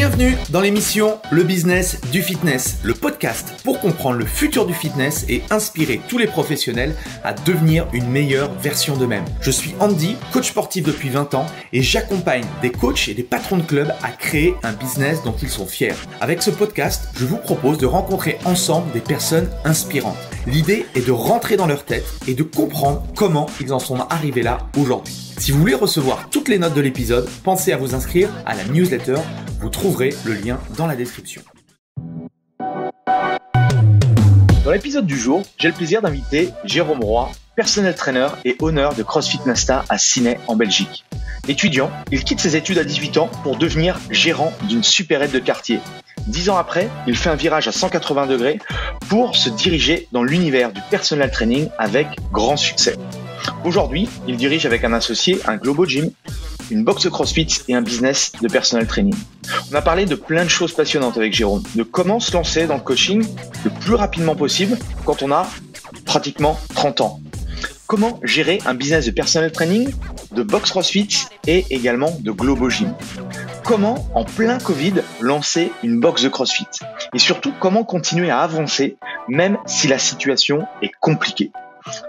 Bienvenue dans l'émission Le Business du Fitness, le podcast pour comprendre le futur du fitness et inspirer tous les professionnels à devenir une meilleure version d'eux-mêmes. Je suis Andy, coach sportif depuis 20 ans et j'accompagne des coachs et des patrons de clubs à créer un business dont ils sont fiers. Avec ce podcast, je vous propose de rencontrer ensemble des personnes inspirantes. L'idée est de rentrer dans leur tête et de comprendre comment ils en sont arrivés là aujourd'hui. Si vous voulez recevoir toutes les notes de l'épisode, pensez à vous inscrire à la newsletter. Vous trouverez le lien dans la description. Dans l'épisode du jour, j'ai le plaisir d'inviter Jérôme Roy, personnel trainer et owner de CrossFit Nasta à Ciney en Belgique. Étudiant, il quitte ses études à 18 ans pour devenir gérant d'une supérette de quartier. 10 ans après, il fait un virage à 180 degrés pour se diriger dans l'univers du personal training avec grand succès. Aujourd'hui, il dirige avec un associé un Globo Gym, une box de CrossFit et un business de personal training. On a parlé de plein de choses passionnantes avec Jérôme, de comment se lancer dans le coaching le plus rapidement possible quand on a pratiquement 30 ans. Comment gérer un business de personal training, de box CrossFit et également de Globo Gym. Comment, en plein Covid, lancer une box de CrossFit. Et surtout, comment continuer à avancer même si la situation est compliquée.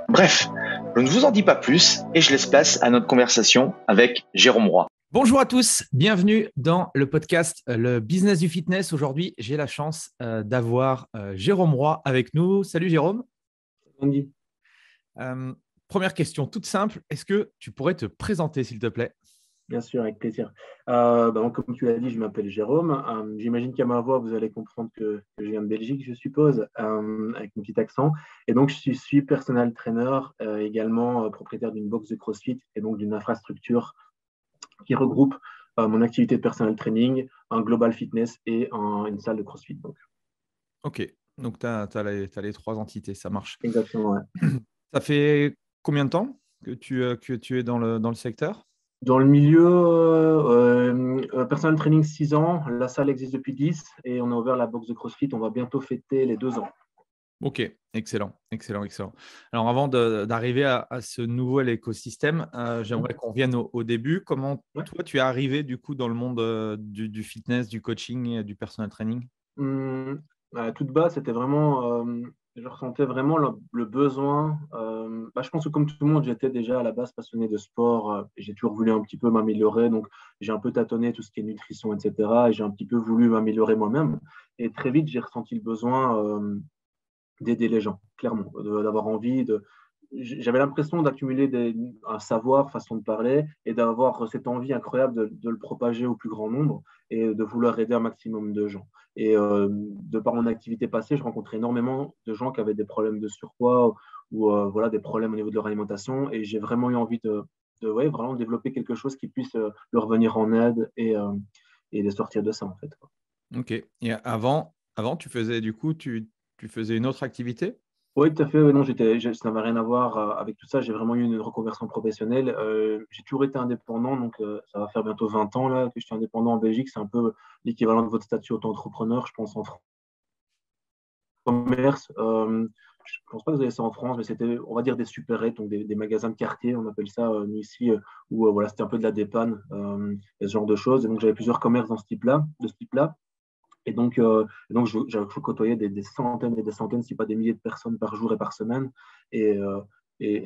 Bref, je ne vous en dis pas plus et je laisse place à notre conversation avec Jérôme Roy. Bonjour à tous, bienvenue dans le podcast Le Business du Fitness. Aujourd'hui, j'ai la chance d'avoir Jérôme Roy avec nous. Salut Jérôme. Andy. Première question toute simple, est-ce que tu pourrais te présenter s'il te plaît ? Bien sûr, avec plaisir. Comme tu l'as dit, je m'appelle Jérôme. J'imagine qu'à ma voix, vous allez comprendre que je viens de Belgique, je suppose, avec mon petit accent. Et donc, je suis personal trainer, également propriétaire d'une box de CrossFit et donc d'une infrastructure qui regroupe mon activité de personal training, un global fitness et une salle de CrossFit. Donc. Ok, donc tu as les trois entités, ça marche. Exactement, ouais. Ça fait combien de temps que tu es dans le secteur ? Dans le milieu personal training, 6 ans. La salle existe depuis 10 et on a ouvert la box de CrossFit. On va bientôt fêter les 2 ans. Ok, excellent. Alors, avant d'arriver à ce nouvel écosystème, j'aimerais qu'on vienne au début. Comment toi, tu es arrivé du coup dans le monde du fitness, du coaching et du personal training ? À toute base, c'était vraiment, je ressentais vraiment le besoin. Je pense que comme tout le monde, j'étais déjà à la base passionné de sport. J'ai toujours voulu un petit peu m'améliorer. Donc, j'ai un peu tâtonné tout ce qui est nutrition, etc. Et j'ai un petit peu voulu m'améliorer moi-même. Et très vite, j'ai ressenti le besoin d'aider les gens, clairement, d'avoir envie de. J'avais l'impression d'accumuler un savoir, façon de parler, et d'avoir cette envie incroyable de le propager au plus grand nombre et de vouloir aider un maximum de gens. Et de par mon activité passée, je rencontrais énormément de gens qui avaient des problèmes de surpoids ou des problèmes au niveau de leur alimentation. Et j'ai vraiment eu envie de vraiment développer quelque chose qui puisse leur venir en aide et les sortir de ça, en fait. Ok. Et avant tu faisais du coup, tu faisais une autre activité ? Oui, tout à fait. Non, ça n'avait rien à voir avec tout ça. J'ai vraiment eu une reconversion professionnelle. J'ai toujours été indépendant, donc ça va faire bientôt 20 ans là, que je suis indépendant en Belgique. C'est un peu l'équivalent de votre statut auto-entrepreneur, je pense, en commerce. Je ne pense pas que vous avez ça en France, mais c'était, on va dire, des supérettes, donc des magasins de quartier, on appelle ça, nous ici, où c'était un peu de la dépanne, et ce genre de choses. Et donc, j'avais plusieurs commerces de ce type-là. Et donc, je côtoyais des centaines et des centaines, si pas des milliers de personnes par jour et par semaine. Et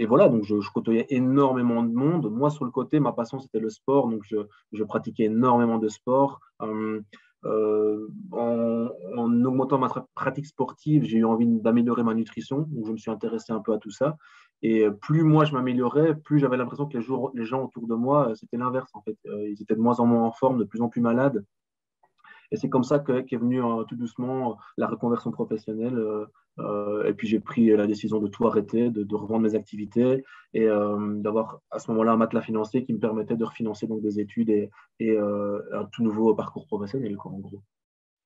voilà, donc je côtoyais énormément de monde. Moi, sur le côté, ma passion, c'était le sport. Donc, je pratiquais énormément de sport. En augmentant ma pratique sportive, j'ai eu envie d'améliorer ma nutrition. Donc, je me suis intéressé un peu à tout ça. Et plus moi, je m'améliorais, plus j'avais l'impression que les gens autour de moi, c'était l'inverse, en fait. Ils étaient de moins en moins en forme, de plus en plus malades. Et c'est comme ça qu'est venue tout doucement la reconversion professionnelle. Et puis j'ai pris la décision de tout arrêter, de revendre mes activités et d'avoir à ce moment-là un matelas financier qui me permettait de refinancer donc, des études et un tout nouveau parcours professionnel, quoi, en gros.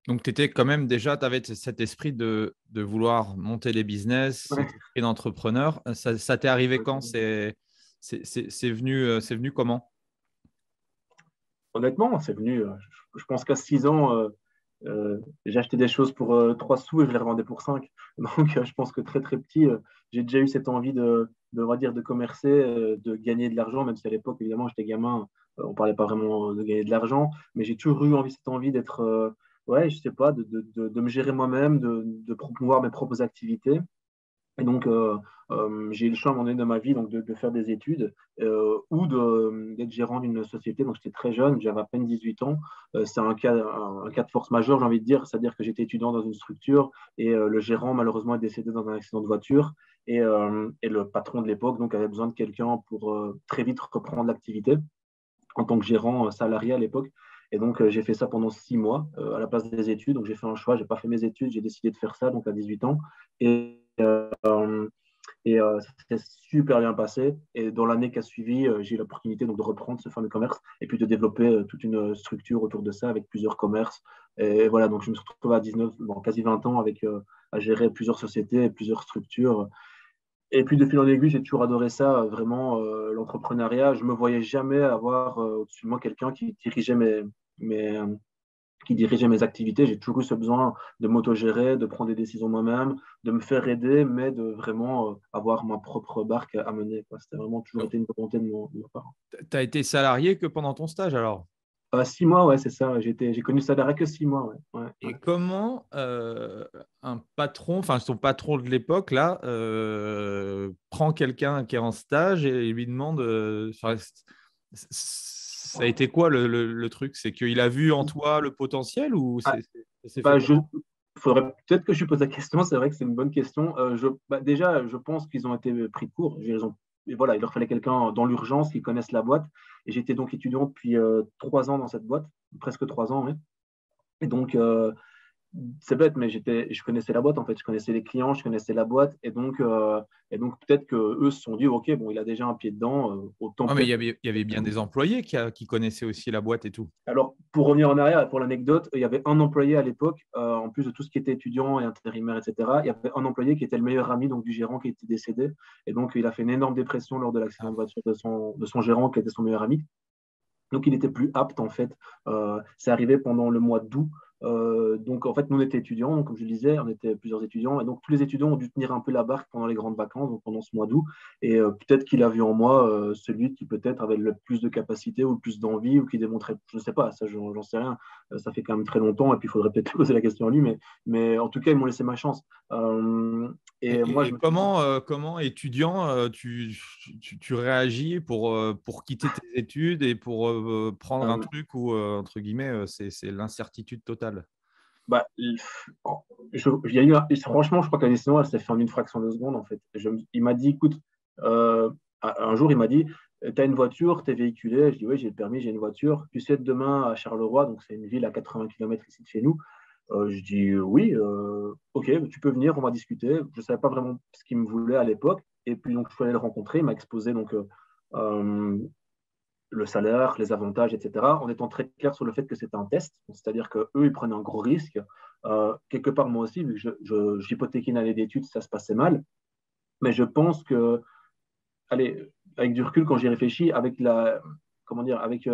Donc, tu étais quand même déjà, tu avais cet esprit de vouloir monter des business, cet esprit d'entrepreneur. Ça t'est arrivé quand ? C'est venu comment ? Honnêtement, c'est venu, je pense qu'à 6 ans, j'ai acheté des choses pour 3 sous et je les revendais pour 5. Donc, je pense que très, très petit, j'ai déjà eu cette envie on va dire, de commercer, de gagner de l'argent, même si à l'époque, évidemment, j'étais gamin, on parlait pas vraiment de gagner de l'argent, mais j'ai toujours eu cette envie d'être, ouais, je sais pas, de me gérer moi-même, de promouvoir mes propres activités. Et donc, j'ai eu le choix à un moment donné de ma vie donc de faire des études ou d'être gérant d'une société. Donc, j'étais très jeune, j'avais à peine 18 ans. C'est un cas de force majeure, j'ai envie de dire. C'est-à-dire que j'étais étudiant dans une structure et le gérant, malheureusement, est décédé dans un accident de voiture. Et le patron de l'époque donc, avait besoin de quelqu'un pour très vite reprendre l'activité en tant que gérant salarié à l'époque. Et donc, j'ai fait ça pendant 6 mois à la place des études. Donc, j'ai fait un choix, je n'ai pas fait mes études, j'ai décidé de faire ça donc à 18 ans. Ça s'est super bien passé. Et dans l'année qui a suivi, j'ai eu l'opportunité donc, de reprendre ce fameux commerce et puis de développer toute une structure autour de ça avec plusieurs commerces. Et voilà, donc je me suis retrouvé à 19, bon, quasi 20 ans avec, à gérer plusieurs sociétés et plusieurs structures. Et puis de fil en aiguille, j'ai toujours adoré ça, vraiment l'entrepreneuriat. Je ne me voyais jamais avoir au-dessus de moi quelqu'un mes, qui dirigeait mes activités. J'ai toujours eu ce besoin de m'autogérer, de prendre des décisions moi-même, de me faire aider, mais de vraiment avoir ma propre barque à mener, quoi. C'était vraiment toujours été une volonté de mon part. Tu as été salarié que pendant ton stage alors? 6 mois, ouais, c'est ça. J'ai connu ça salarié que 6 mois. Ouais. Ouais, Et ouais. comment un patron, enfin son patron de l'époque, là, prend quelqu'un qui est en stage et lui demande, ça a été quoi le truc? C'est qu'il a vu en toi le potentiel ou Ah, ça s'est fait bah, comment? faudrait peut-être que je pose la question. C'est vrai que c'est une bonne question. Déjà, je pense qu'ils ont été pris de court. Et voilà, il leur fallait quelqu'un dans l'urgence qui connaisse la boîte. Et j'étais donc étudiant depuis 3 ans dans cette boîte, presque 3 ans. Oui. Et donc, c'est bête, mais je connaissais la boîte en fait, je connaissais les clients, je connaissais la boîte, et donc peut-être que eux se sont dit, ok, bon, il a déjà un pied dedans, autant Ah, mais peut-être. il y avait bien des employés qui connaissaient aussi la boîte et tout. Alors, pour revenir en arrière, pour l'anecdote, il y avait un employé à l'époque, en plus de tout ce qui était étudiant et intérimaire, etc. Il y avait un employé qui était le meilleur ami donc du gérant qui était décédé, et donc il a fait une énorme dépression lors de l'accident Ah. de voiture de son gérant qui était son meilleur ami. Donc, il était plus apte, en fait. C'est arrivé pendant le mois d'août. Donc, en fait, nous, on était étudiants. Donc, comme je le disais, on était plusieurs étudiants. Et donc, tous les étudiants ont dû tenir un peu la barque pendant les grandes vacances, donc pendant ce mois d'août. Et peut-être qu'il a vu en moi celui qui, peut-être, avait le plus de capacité ou le plus d'envie ou qui démontrait, je ne sais pas, ça, j'en sais rien. Ça fait quand même très longtemps. Et puis, il faudrait peut-être poser la question à lui. Mais en tout cas, ils m'ont laissé ma chance. Et moi, je Et me suis dit, comment étudiant, tu réagis pour quitter tes études et pour prendre un euh, truc où, entre guillemets, c'est l'incertitude totale? bah, il y a franchement, je crois que la décision, elle s'est faite en une fraction de seconde, en fait. Il m'a dit, écoute, euh, un jour, il m'a dit, tu as une voiture, tu es véhiculé. Je dis, oui, j'ai le permis, j'ai une voiture. Tu sais, demain à Charleroi, donc c'est une ville à 80 km ici de chez nous. Je dis, oui, ok, tu peux venir, on va discuter. Je ne savais pas vraiment ce qu'il me voulait à l'époque. Et puis, donc, je suis allé le rencontrer. Il m'a exposé donc, euh, le salaire, les avantages, etc., en étant très clair sur le fait que c'était un test, c'est-à-dire qu'eux, ils prenaient un gros risque. Quelque part, moi aussi, vu que j'hypothéquais une année d'études, ça se passait mal, mais je pense que, allez, avec du recul, quand j'y réfléchis, comment dire, avec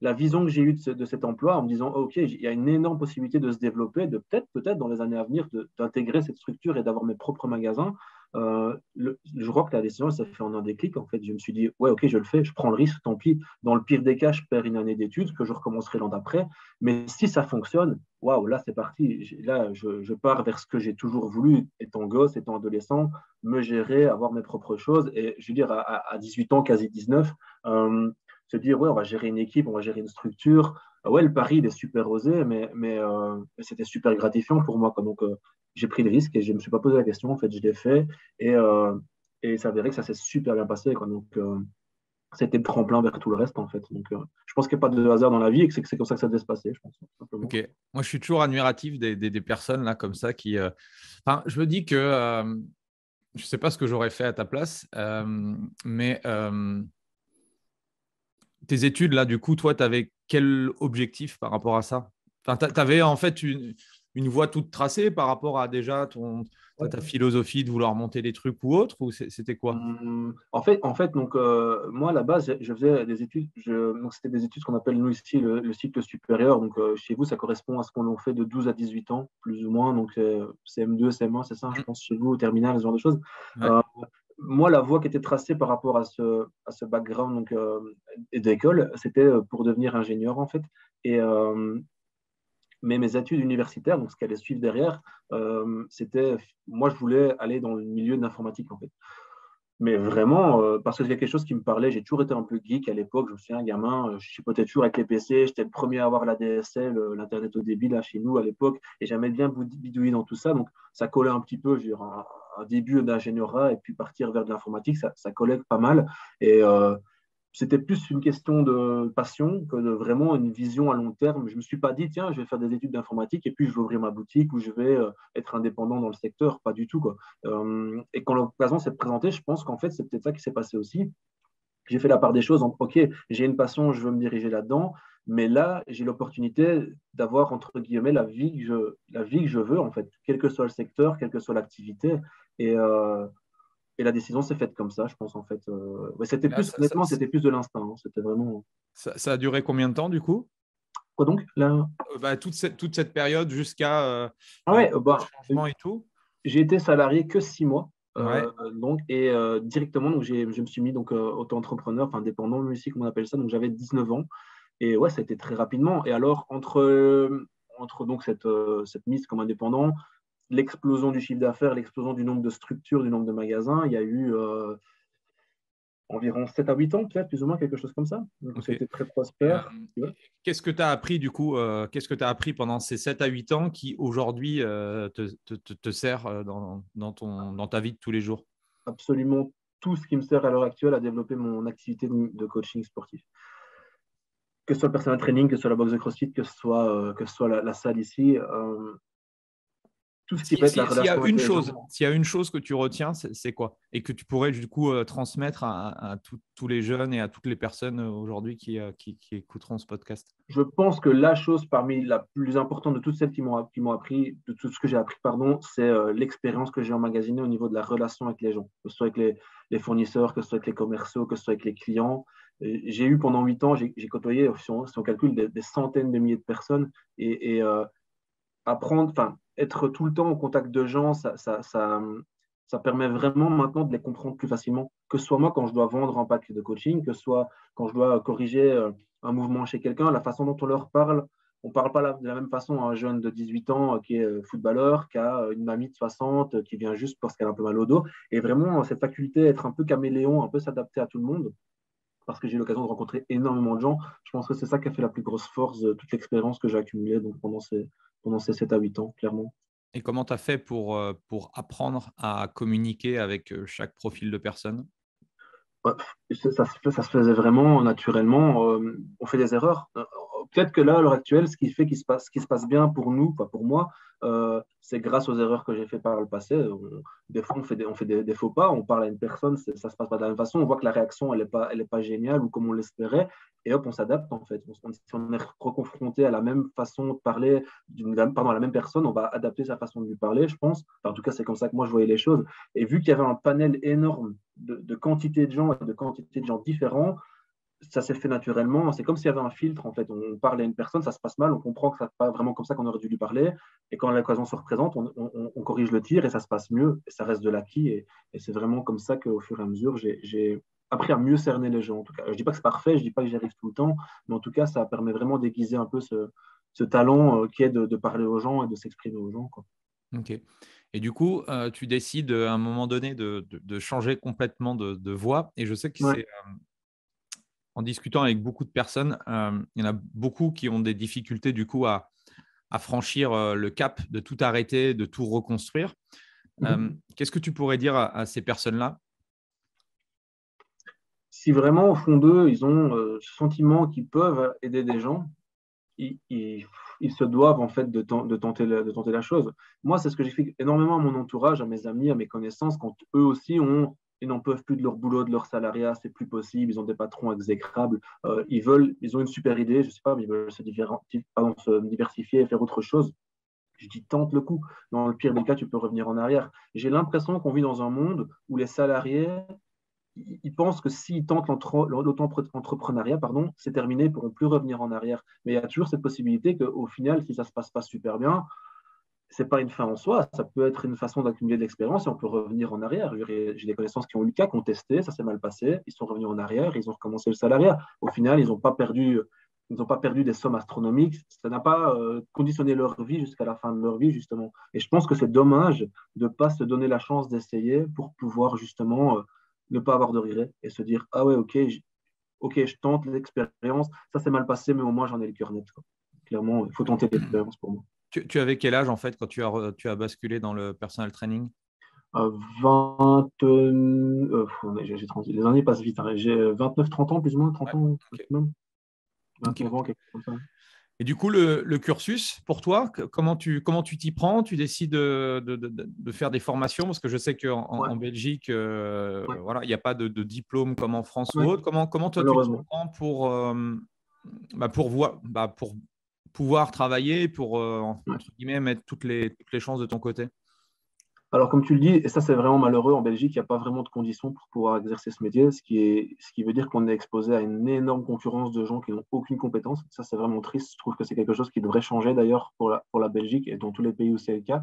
la vision que j'ai eue de cet emploi, en me disant, OK, il y a une énorme possibilité de se développer, de peut-être dans les années à venir, d'intégrer cette structure et d'avoir mes propres magasins. Je crois que la décision, ça fait en un déclic. En fait, je me suis dit, ouais, OK, je le fais, je prends le risque, tant pis. Dans le pire des cas, je perds une année d'études, que je recommencerai l'an d'après. Mais si ça fonctionne, waouh, là, c'est parti. Là, je pars vers ce que j'ai toujours voulu, étant gosse, étant adolescent, me gérer, avoir mes propres choses. Et je veux dire, à 18 ans, quasi 19, se dire, ouais, on va gérer une équipe, on va gérer une structure. Ouais, le pari, il est super osé, mais c'était super gratifiant pour moi, quoi. Donc, j'ai pris le risque et je ne me suis pas posé la question. En fait, je l'ai fait et, euh, et il s'avérait que ça s'est super bien passé, quoi. Donc, c'était le tremplin vers tout le reste, en fait. Donc, je pense qu'il n'y a pas de hasard dans la vie et que c'est comme ça que ça devait se passer, je pense, simplement. Ok. Moi, je suis toujours admiratif des personnes là comme ça qui. Enfin, je me dis que je ne sais pas ce que j'aurais fait à ta place, mais tes études là, du coup, toi, tu avais quel objectif par rapport à ça? Enfin, tu avais en fait une voie toute tracée par rapport à déjà ta philosophie de vouloir monter des trucs ou autre, ou c'était quoi? En fait, donc, moi, à la base, je faisais des études. Donc, c'était des études qu'on appelle, nous, ici, le cycle supérieur. Donc, chez vous, ça correspond à ce qu'on fait de 12 à 18 ans, plus ou moins. Donc, CM2, CM1, c'est ça, je pense, chez vous, au terminal, ce genre de choses. Ouais. Euh, moi, la voie qui était tracée par rapport à ce background donc, d'école, c'était pour devenir ingénieur, en fait. Et, mais mes études universitaires, donc ce qu'elle allait suivre derrière, c'était, moi, je voulais aller dans le milieu de l'informatique, en fait. Mais vraiment, parce que c'est quelque chose qui me parlait, j'ai toujours été un peu geek à l'époque. Je me souviens, un gamin, je chipotais toujours avec les PC. J'étais le premier à avoir la DSL, l'Internet au débit, là, chez nous à l'époque. Et j'aimais bien bidouiller dans tout ça. Donc, ça collait un petit peu, je veux dire, un début d'ingénierat et puis partir vers de l'informatique, ça collait pas mal. Et c'était plus une question de passion que de vraiment une vision à long terme. Je ne me suis pas dit, tiens, je vais faire des études d'informatique et puis je vais ouvrir ma boutique ou je vais être indépendant dans le secteur. Pas du tout, quoi. Et quand l'occasion s'est présentée, je pense qu'en fait, c'est peut-être ça qui s'est passé aussi. J'ai fait la part des choses en, OK, j'ai une passion, je veux me diriger là-dedans, mais là, j'ai l'opportunité d'avoir, entre guillemets, la vie que je veux, en fait, quel que soit le secteur, quelle que soit l'activité. Et, et la décision s'est faite comme ça, je pense, en fait. Ouais, c'était Là, plus, honnêtement, c'était plus de l'instinct, hein. C'était vraiment. Ça a duré combien de temps, du coup? Quoi donc là... Toute cette période jusqu'à Ah ouais, le bah, changement et tout? j'ai été salarié que 6 mois. Ouais. Donc, et directement, donc, je me suis mis donc, auto-entrepreneur, enfin indépendant, lui aussi, comme on appelle ça. Donc, j'avais 19 ans. Et ouais, ça a été très rapidement. Et alors, entre donc, cette mise comme indépendant, l'explosion du chiffre d'affaires, l'explosion du nombre de structures, du nombre de magasins, il y a eu environ 7 à 8 ans, peut-être, plus ou moins, quelque chose comme ça. Donc, Ok. c'était très Euh, prospère. Ouais. Qu'est-ce que tu as appris du coup qu'est-ce que tu as appris pendant ces 7 à 8 ans qui aujourd'hui te sert dans ta vie de tous les jours? Absolument tout ce qui me sert à l'heure actuelle à développer mon activité de coaching sportif. Que ce soit le personal training, que ce soit la boxe de CrossFit, que ce soit la salle ici, tout ce qui peut être la S'il y a relation avec une les chose, gens. s'il y a une chose que tu retiens, c'est quoi? Et que tu pourrais du coup transmettre à tous les jeunes et à toutes les personnes aujourd'hui qui écouteront ce podcast. Je pense que la chose parmi la plus importante de toutes celles qui m'ont appris, de tout ce que j'ai appris, pardon, c'est l'expérience que j'ai emmagasinée au niveau de la relation avec les gens, que ce soit avec les fournisseurs, que ce soit avec les commerciaux, que ce soit avec les clients. J'ai eu pendant 8 ans, j'ai côtoyé, si on calcule, des centaines de milliers de personnes et apprendre, enfin, être tout le temps au contact de gens, ça permet vraiment maintenant de les comprendre plus facilement. Que ce soit moi quand je dois vendre un pack de coaching, que ce soit quand je dois corriger un mouvement chez quelqu'un, la façon dont on leur parle, on ne parle pas de la même façon à un jeune de 18 ans qui est footballeur qu'à une mamie de 60 qui vient juste parce qu'elle a un peu mal au dos. Et vraiment, cette faculté d'être un peu caméléon, un peu s'adapter à tout le monde, parce que j'ai eu l'occasion de rencontrer énormément de gens. Je pense que c'est ça qui a fait la plus grosse force de toute l'expérience que j'ai accumulée donc, pendant ces 7 à 8 ans, clairement. Et comment tu as fait pour apprendre à communiquer avec chaque profil de personne? Ouais, ça se faisait vraiment naturellement. On fait des erreurs. Peut-être que là, à l'heure actuelle, ce qui se passe bien pour nous, pas pour moi, c'est grâce aux erreurs que j'ai fait par le passé. Des fois, on fait des faux pas, on parle à une personne, ça se passe pas de la même façon, on voit que la réaction, elle est pas géniale ou comme on l'espérait, et hop, on s'adapte en fait. Si on est reconfronté à la même façon de parler, pardon, à la même personne, on va adapter sa façon de lui parler, je pense. Enfin, en tout cas, c'est comme ça que moi, je voyais les choses. Et vu qu'il y avait un panel énorme de quantité de gens et de quantité de gens différents, ça s'est fait naturellement. C'est comme s'il y avait un filtre, en fait. On parle à une personne, ça se passe mal, on comprend que ça n'est pas vraiment comme ça qu'on aurait dû lui parler. Et quand l'occasion se représente, on corrige le tir et ça se passe mieux. Et ça reste de l'acquis. Et c'est vraiment comme ça qu'au fur et à mesure, j'ai appris à mieux cerner les gens. En tout cas, je ne dis pas que c'est parfait, je ne dis pas que j'y arrive tout le temps, mais en tout cas, ça permet vraiment d'aiguiser un peu ce talent qui est de parler aux gens et de s'exprimer aux gens, quoi. Ok. Et du coup, tu décides à un moment donné de changer complètement de voie. Et je sais que Ouais. c'est en discutant avec beaucoup de personnes, il y en a beaucoup qui ont des difficultés du coup à franchir le cap de tout arrêter, de tout reconstruire. Qu'est-ce que tu pourrais dire à ces personnes-là? Si vraiment, au fond d'eux, ils ont ce sentiment qu'ils peuvent aider des gens, ils, ils- ils se doivent en fait de tenter la chose. Moi, c'est ce que j'explique énormément à mon entourage, à mes amis, à mes connaissances, quand eux aussi ils n'en peuvent plus de leur boulot, de leur salariat, c'est plus possible, ils ont des patrons exécrables, ils ont une super idée, je sais pas, mais ils veulent se diversifier et faire autre chose. Je dis tente le coup. Dans le pire des cas, tu peux revenir en arrière. J'ai l'impression qu'on vit dans un monde où les salariés ils pensent que s'ils tentent l'auto-entrepreneuriat, pardon, c'est terminé, ils ne pourront plus revenir en arrière. Mais il y a toujours cette possibilité qu'au final, si ça ne se passe pas super bien, c'est pas une fin en soi, ça peut être une façon d'accumuler de l'expérience et on peut revenir en arrière. J'ai des connaissances qui ont eu le cas, qui ont testé, ça s'est mal passé, ils sont revenus en arrière, ils ont recommencé le salariat. Au final, ils n'ont pas perdu des sommes astronomiques, ça n'a pas conditionné leur vie jusqu'à la fin de leur vie, justement. Et je pense que c'est dommage de ne pas se donner la chance d'essayer pour pouvoir justement ne pas avoir de regrets et se dire, ah ouais, ok, je tente l'expérience, ça s'est mal passé, mais au moins j'en ai le cœur net, quoi. Clairement, il faut tenter l'expérience pour moi. Tu avais quel âge en fait quand tu as basculé dans le personal training? 20, j'ai 30, les années passent vite, hein. J'ai 29-30 ans, plus ou moins, 30 Ouais, ans ok. maximum. Ok, 29 ans, ok. quelque chose comme ça. Et du coup, le cursus, pour toi, comment tu t'y prends? Tu décides de faire des formations? Parce que je sais qu'en Ouais, en Belgique, ouais, voilà, il n'y a pas de diplôme comme en France ou ouais, autre. Comment toi, tu t'y malheureusement. prends pour pouvoir travailler, pour, Ouais. entre guillemets, mettre toutes les chances de ton côté? Alors, comme tu le dis, et ça c'est vraiment malheureux, en Belgique, il n'y a pas vraiment de conditions pour pouvoir exercer ce métier, ce qui veut dire qu'on est exposé à une énorme concurrence de gens qui n'ont aucune compétence. Ça, c'est vraiment triste. Je trouve que c'est quelque chose qui devrait changer d'ailleurs pour la Belgique et dans tous les pays où c'est le cas.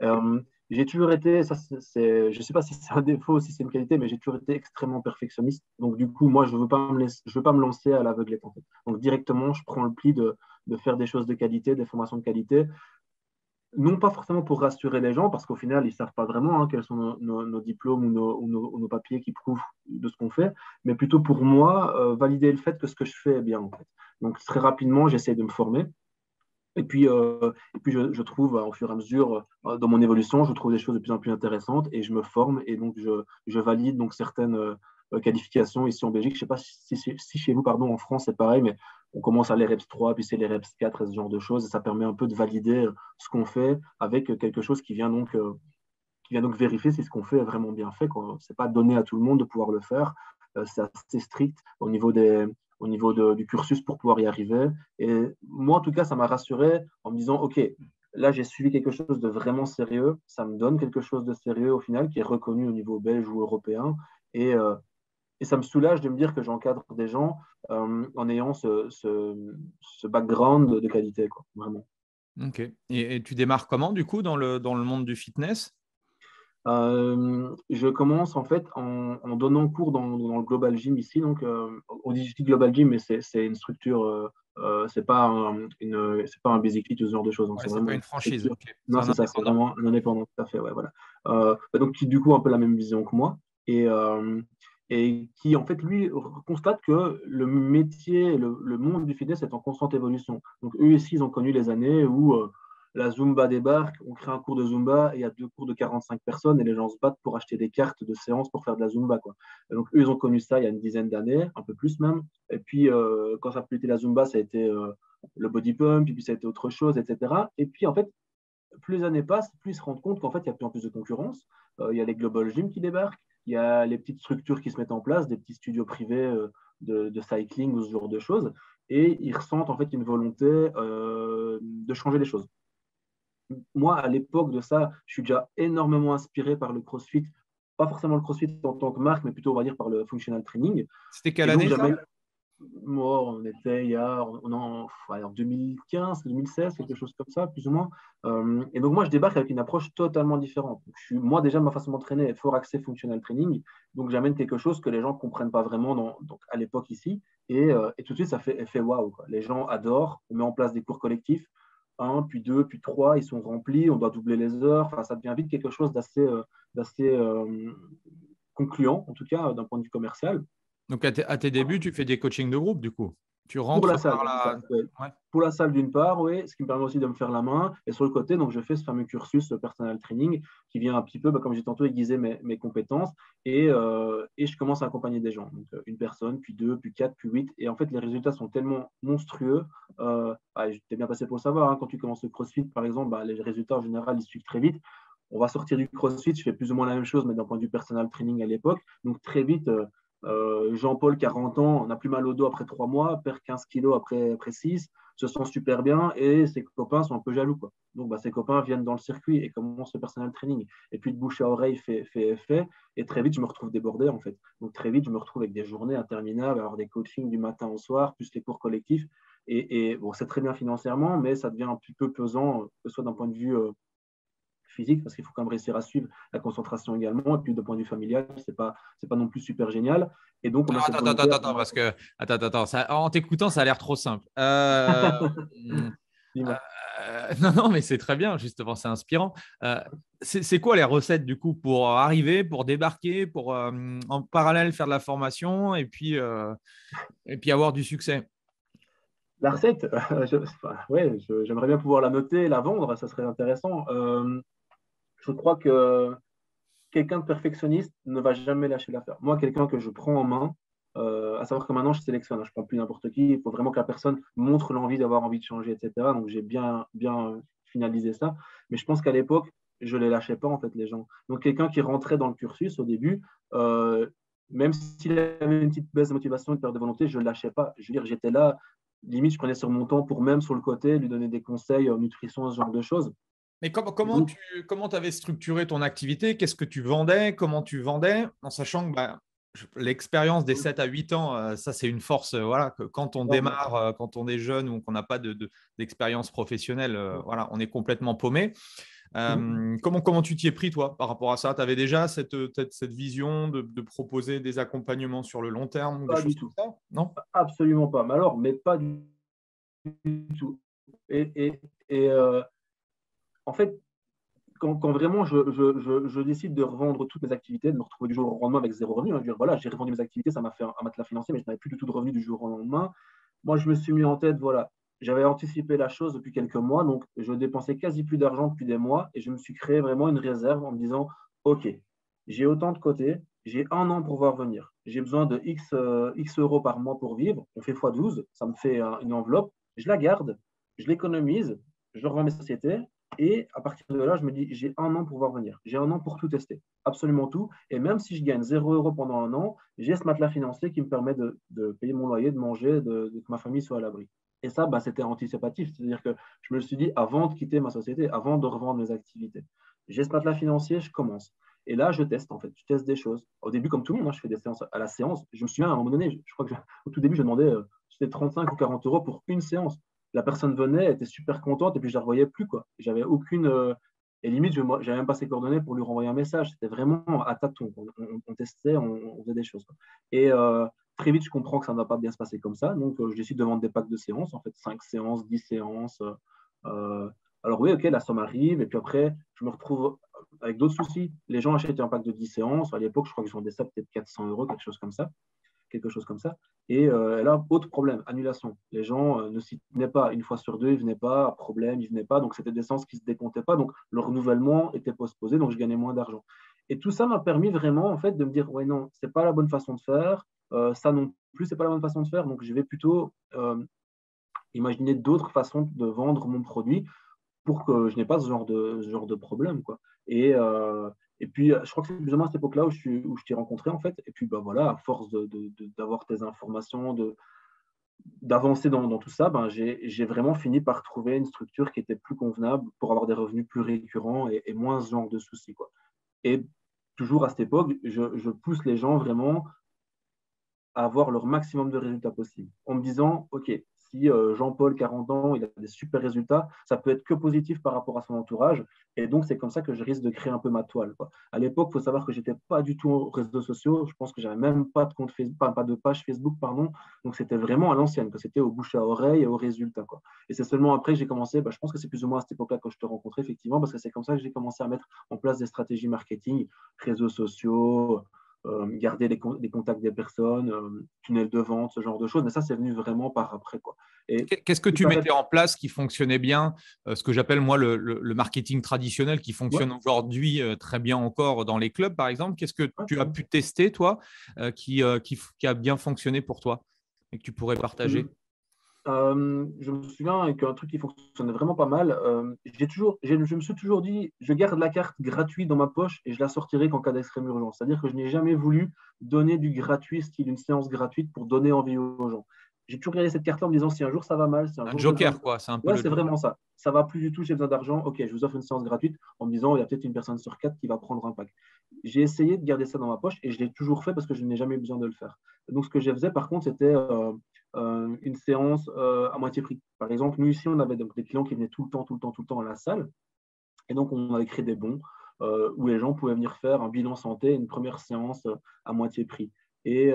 Euh, j'ai toujours été, je ne sais pas si c'est un défaut ou si c'est une qualité, mais j'ai toujours été extrêmement perfectionniste. Donc, du coup, moi, je ne veux pas je veux pas me lancer à l'aveuglette, en fait. Donc, directement, je prends le pli de faire des choses de qualité, des formations de qualité. Non pas forcément pour rassurer les gens, parce qu'au final, ils ne savent pas vraiment quels sont nos diplômes ou nos papiers qui prouvent de ce qu'on fait, mais plutôt pour moi, valider le fait que ce que je fais est bien, en fait. Donc, très rapidement, j'essaie de me former. Et puis je trouve, au fur et à mesure, dans mon évolution, je trouve des choses de plus en plus intéressantes et je me forme et donc je valide donc certaines qualifications ici en Belgique. Je ne sais pas si chez vous, pardon, en France, c'est pareil, mais on commence à l'EREPS 3, puis c'est l'EREPS 4 et ce genre de choses. Et ça permet un peu de valider ce qu'on fait avec quelque chose qui vient donc vérifier si ce qu'on fait est vraiment bien fait, quoi. C'est pas donné à tout le monde de pouvoir le faire. C'est assez strict au niveau du cursus pour pouvoir y arriver. Et moi, en tout cas, ça m'a rassuré en me disant, OK, là, j'ai suivi quelque chose de vraiment sérieux. Ça me donne quelque chose de sérieux au final, qui est reconnu au niveau belge ou européen. Et, euh, et ça me soulage de me dire que j'encadre des gens en ayant ce background de qualité, quoi, vraiment. Ok. Et tu démarres comment, du coup, dans le monde du fitness? Je commence en fait en donnant cours dans le Global Gym ici. Donc, on dit Global Gym, mais c'est une structure, c'est pas un Basic Fit ou ce genre de choses. Donc, Ouais, c'est c'est vraiment pas une une franchise. structure. Ok. C'est Non, un c'est ça, c'est indépendant. vraiment un indépendant, tout à fait. Ouais, voilà. Donc, qui du coup a un peu la même vision que moi. Et qui, en fait, lui, constate que le métier, le monde du fitness est en constante évolution. Donc, eux ici, ils ont connu les années où la Zumba débarque, on crée un cours de Zumba et il y a 2 cours de 45 personnes et les gens se battent pour acheter des cartes de séance pour faire de la Zumba, quoi. Et donc, eux, ils ont connu ça il y a une dizaine d'années, un peu plus même. Et puis, quand ça a plus été la Zumba, ça a été le body pump, et puis ça a été autre chose, etc. Et puis, en fait, plus les années passent, plus ils se rendent compte qu'en fait, il y a de plus en plus de concurrence. Il y a les Global Gym qui débarquent, il y a les petites structures qui se mettent en place, des petits studios privés de cycling ou ce genre de choses. Et ils ressentent en fait une volonté de changer les choses. Moi, à l'époque de ça, je suis déjà énormément inspiré par le CrossFit. Pas forcément le CrossFit en tant que marque, mais plutôt, on va dire, par le functional training. C'était quelle Et donc, année, ça? jamais, moi, on était il y a, on en 2015, 2016, quelque chose comme ça, plus ou moins. Et donc, moi, je débarque avec une approche totalement différente. Donc, moi, déjà, ma façon d'entraîner est fort axée functional training. Donc, j'amène quelque chose que les gens ne comprennent pas vraiment donc, à l'époque ici. Et tout de suite, ça fait effet waouh, quoi. Les gens adorent. On met en place des cours collectifs. Un, puis deux, puis trois, ils sont remplis. On doit doubler les heures. Enfin, ça devient vite quelque chose d'assez concluant, en tout cas, d'un point de vue commercial. Donc, à tes débuts, tu fais des coachings de groupe, du coup. Tu Pour la rentres salle, par ouais, c'est ça. la. Ouais. Ouais. Pour la salle, d'une part, oui, ce qui me permet aussi de me faire la main. Et sur le côté, donc, je fais ce fameux cursus personal training qui vient un petit peu, comme j'ai tantôt, aiguiser mes compétences. Et je commence à accompagner des gens. Donc, une personne, puis deux, puis quatre, puis huit. Et en fait, les résultats sont tellement monstrueux. T'es bien passé pour le savoir. Quand tu commences le CrossFit, par exemple, les résultats, en général, ils suivent très vite. On va sortir du CrossFit, je fais plus ou moins la même chose, mais d'un point de vue personal training à l'époque. Donc, très vite, Jean-Paul, 40 ans, on a plus mal au dos après 3 mois, perd 15 kilos après 6, se sent super bien et ses copains sont un peu jaloux, quoi. Donc, ses copains viennent dans le circuit et commencent le personal training. Et puis, de bouche à oreille fait effet. Et très vite, je me retrouve débordé, en fait. Donc, très vite, je me retrouve avec des journées interminables, avoir des coachings du matin au soir, plus les cours collectifs. Et bon, c'est très bien financièrement, mais ça devient un petit peu pesant, que ce soit d'un point de vue physique, parce qu'il faut quand même réussir à suivre la concentration également. Et puis, de point de vue familial, c'est pas non plus super génial. Et donc, on a cette volonté. Attends, parce que en t'écoutant, ça a l'air trop simple. Dis-moi. Non, mais c'est très bien, justement, c'est inspirant. C'est quoi les recettes du coup pour arriver, pour débarquer, pour en parallèle faire de la formation et puis avoir du succès? La recette, ouais, j'aimerais bien pouvoir la noter, la vendre, ça serait intéressant. Je crois que quelqu'un de perfectionniste ne va jamais lâcher l'affaire. Moi, quelqu'un que je prends en main, à savoir que maintenant, je sélectionne, hein, je ne prends plus n'importe qui, il faut vraiment que la personne montre l'envie d'avoir envie de changer, etc. Donc, j'ai bien finalisé ça. Mais je pense qu'à l'époque, je ne les lâchais pas, en fait, les gens. Donc, quelqu'un qui rentrait dans le cursus au début, même s'il avait une petite baisse de motivation, une perte de volonté, je ne le lâchais pas. Je veux dire, j'étais là, limite, je prenais sur mon temps pour même sur le côté lui donner des conseils en nutrition, ce genre de choses. Mais comment tu avais structuré ton activité? Qu'est-ce que tu vendais? Comment tu vendais? En sachant que l'expérience des 7 à 8 ans, ça c'est une force. Voilà, que quand on démarre, quand on est jeune ou qu'on n'a pas d'expérience professionnelle, voilà, on est complètement paumé. Comment tu t'y es pris, toi, par rapport à ça? Tu avais déjà cette vision de proposer des accompagnements sur le long terme ou des Pas choses du tout. comme ça? Non? Absolument pas. Mais pas du tout. Et en fait, quand vraiment je décide de revendre toutes mes activités, de me retrouver du jour au lendemain avec zéro revenu, hein, je veux dire, voilà, j'ai revendu mes activités, ça m'a fait un matelas financier, mais je n'avais plus du tout de revenus du jour au lendemain. Moi, je me suis mis en tête, voilà, j'avais anticipé la chose depuis quelques mois, donc je dépensais quasi plus d'argent depuis des mois et je me suis créé vraiment une réserve en me disant, OK, j'ai autant de côté, j'ai un an pour voir venir, j'ai besoin de X euros par mois pour vivre, on fait x12, ça me fait une enveloppe, je la garde, je l'économise, je revends mes sociétés et à partir de là, je me dis, j'ai un an pour voir venir. J'ai un an pour tout tester, absolument tout. Et même si je gagne 0 € pendant un an, j'ai ce matelas financier qui me permet de payer mon loyer, de manger, que ma famille soit à l'abri. Et ça, c'était anticipatif. C'est-à-dire que je me suis dit, avant de quitter ma société, avant de revendre mes activités, j'ai ce matelas financier, je commence. Et là, je teste, en fait. Je teste des choses. Au début, comme tout le monde, hein, je fais des séances à la séance. Je me souviens, à un moment donné, je crois que au tout début, je demandais 35 ou 40 € pour une séance. La personne venait, elle était super contente et puis je la revoyais plus, quoi. J'avais aucune. Et limite, je n'avais même pas ses coordonnées pour lui renvoyer un message. C'était vraiment à tâtons. On testait, on faisait des choses, quoi. Et très vite, je comprends que ça ne va pas bien se passer comme ça. Donc, je décide de vendre des packs de séances, en fait, 5 séances, 10 séances. Euh, alors, oui, OK, la somme arrive. Et puis après, je me retrouve avec d'autres soucis. Les gens achètent un pack de 10 séances. À l'époque, je crois que je vendais ça peut-être 400 €, quelque chose comme ça. Et là, autre problème, annulation. Les gens ne s'y tenaient pas. Une fois sur deux, ils ne venaient pas. Problème, ils ne venaient pas. Donc, c'était des séances qui ne se décomptaient pas. Donc, le renouvellement était postposé. Donc, je gagnais moins d'argent. Et tout ça m'a permis vraiment, en fait, de me dire, ouais, non, ce n'est pas la bonne façon de faire. Ça non plus, ce n'est pas la bonne façon de faire. Donc, je vais plutôt imaginer d'autres façons de vendre mon produit pour que je n'ai pas ce genre de problème, quoi. Et puis, je crois que c'est plus ou moins à cette époque-là où je t'ai rencontré, en fait. Et puis, voilà, à force d'avoir tes informations, d'avancer dans tout ça, j'ai vraiment fini par trouver une structure qui était plus convenable pour avoir des revenus plus récurrents et moins ce genre de soucis, quoi. Et toujours à cette époque, je pousse les gens vraiment à avoir leur maximum de résultats possible. En me disant, OK, si Jean-Paul, 40 ans, il a des super résultats, ça peut être que positif par rapport à son entourage. Et donc, c'est comme ça que je risque de créer un peu ma toile, quoi. À l'époque, il faut savoir que je n'étais pas du tout aux réseaux sociaux. Je pense que je n'avais même pas de compte Facebook, pas de page Facebook, pardon. Donc, c'était vraiment à l'ancienne, que c'était au bouche à oreille et aux résultats, quoi. Et c'est seulement après que j'ai commencé, je pense que c'est plus ou moins à cette époque-là que je te rencontrais, effectivement, parce que c'est comme ça que j'ai commencé à mettre en place des stratégies marketing, réseaux sociaux, garder les contacts des personnes, tunnel de vente, ce genre de choses. Mais ça, c'est venu vraiment par après, quoi. Qu'est-ce que tu mettais en place qui fonctionnait bien, ce que j'appelle moi le marketing traditionnel qui fonctionne aujourd'hui très bien encore dans les clubs, par exemple? Qu'est-ce que tu as pu tester, toi, qui a bien fonctionné pour toi et que tu pourrais partager? Je me souviens qu'un truc qui fonctionnait vraiment pas mal, je me suis toujours dit, je garde la carte gratuite dans ma poche et je la sortirai qu'en cas d'extrême urgence. C'est-à-dire que je n'ai jamais voulu donner du gratuit, style une séance gratuite pour donner envie aux gens. J'ai toujours gardé cette carte-là en me disant, si un jour ça va mal, si un jour joker, quoi. C'est un peu c'est vraiment ça. Ça va plus du tout, j'ai besoin d'argent. OK, je vous offre une séance gratuite en me disant, il y a peut-être une personne sur 4 qui va prendre un pack. J'ai essayé de garder ça dans ma poche et je l'ai toujours fait parce que je n'ai jamais eu besoin de le faire. Donc, ce que je faisais, par contre, c'était une séance à moitié prix. Par exemple, nous ici, on avait donc des clients qui venaient tout le temps à la salle. Et donc, on avait créé des bons où les gens pouvaient venir faire un bilan santé, une première séance à moitié prix. Et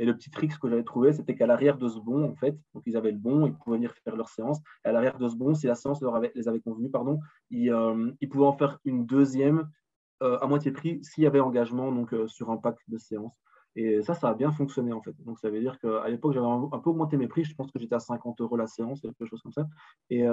le petit trick que j'avais trouvé, c'était qu'à l'arrière de ce bon, en fait, donc ils avaient le bon, ils pouvaient venir faire leur séance. Et à l'arrière de ce bon, si la séance les avait convenu, ils pouvaient en faire une deuxième à moitié prix s'il y avait engagement donc, sur un pack de séances. Et ça a bien fonctionné en fait. Donc ça veut dire qu'à l'époque, j'avais un peu augmenté mes prix. Je pense que j'étais à 50 € la séance, quelque chose comme ça. Et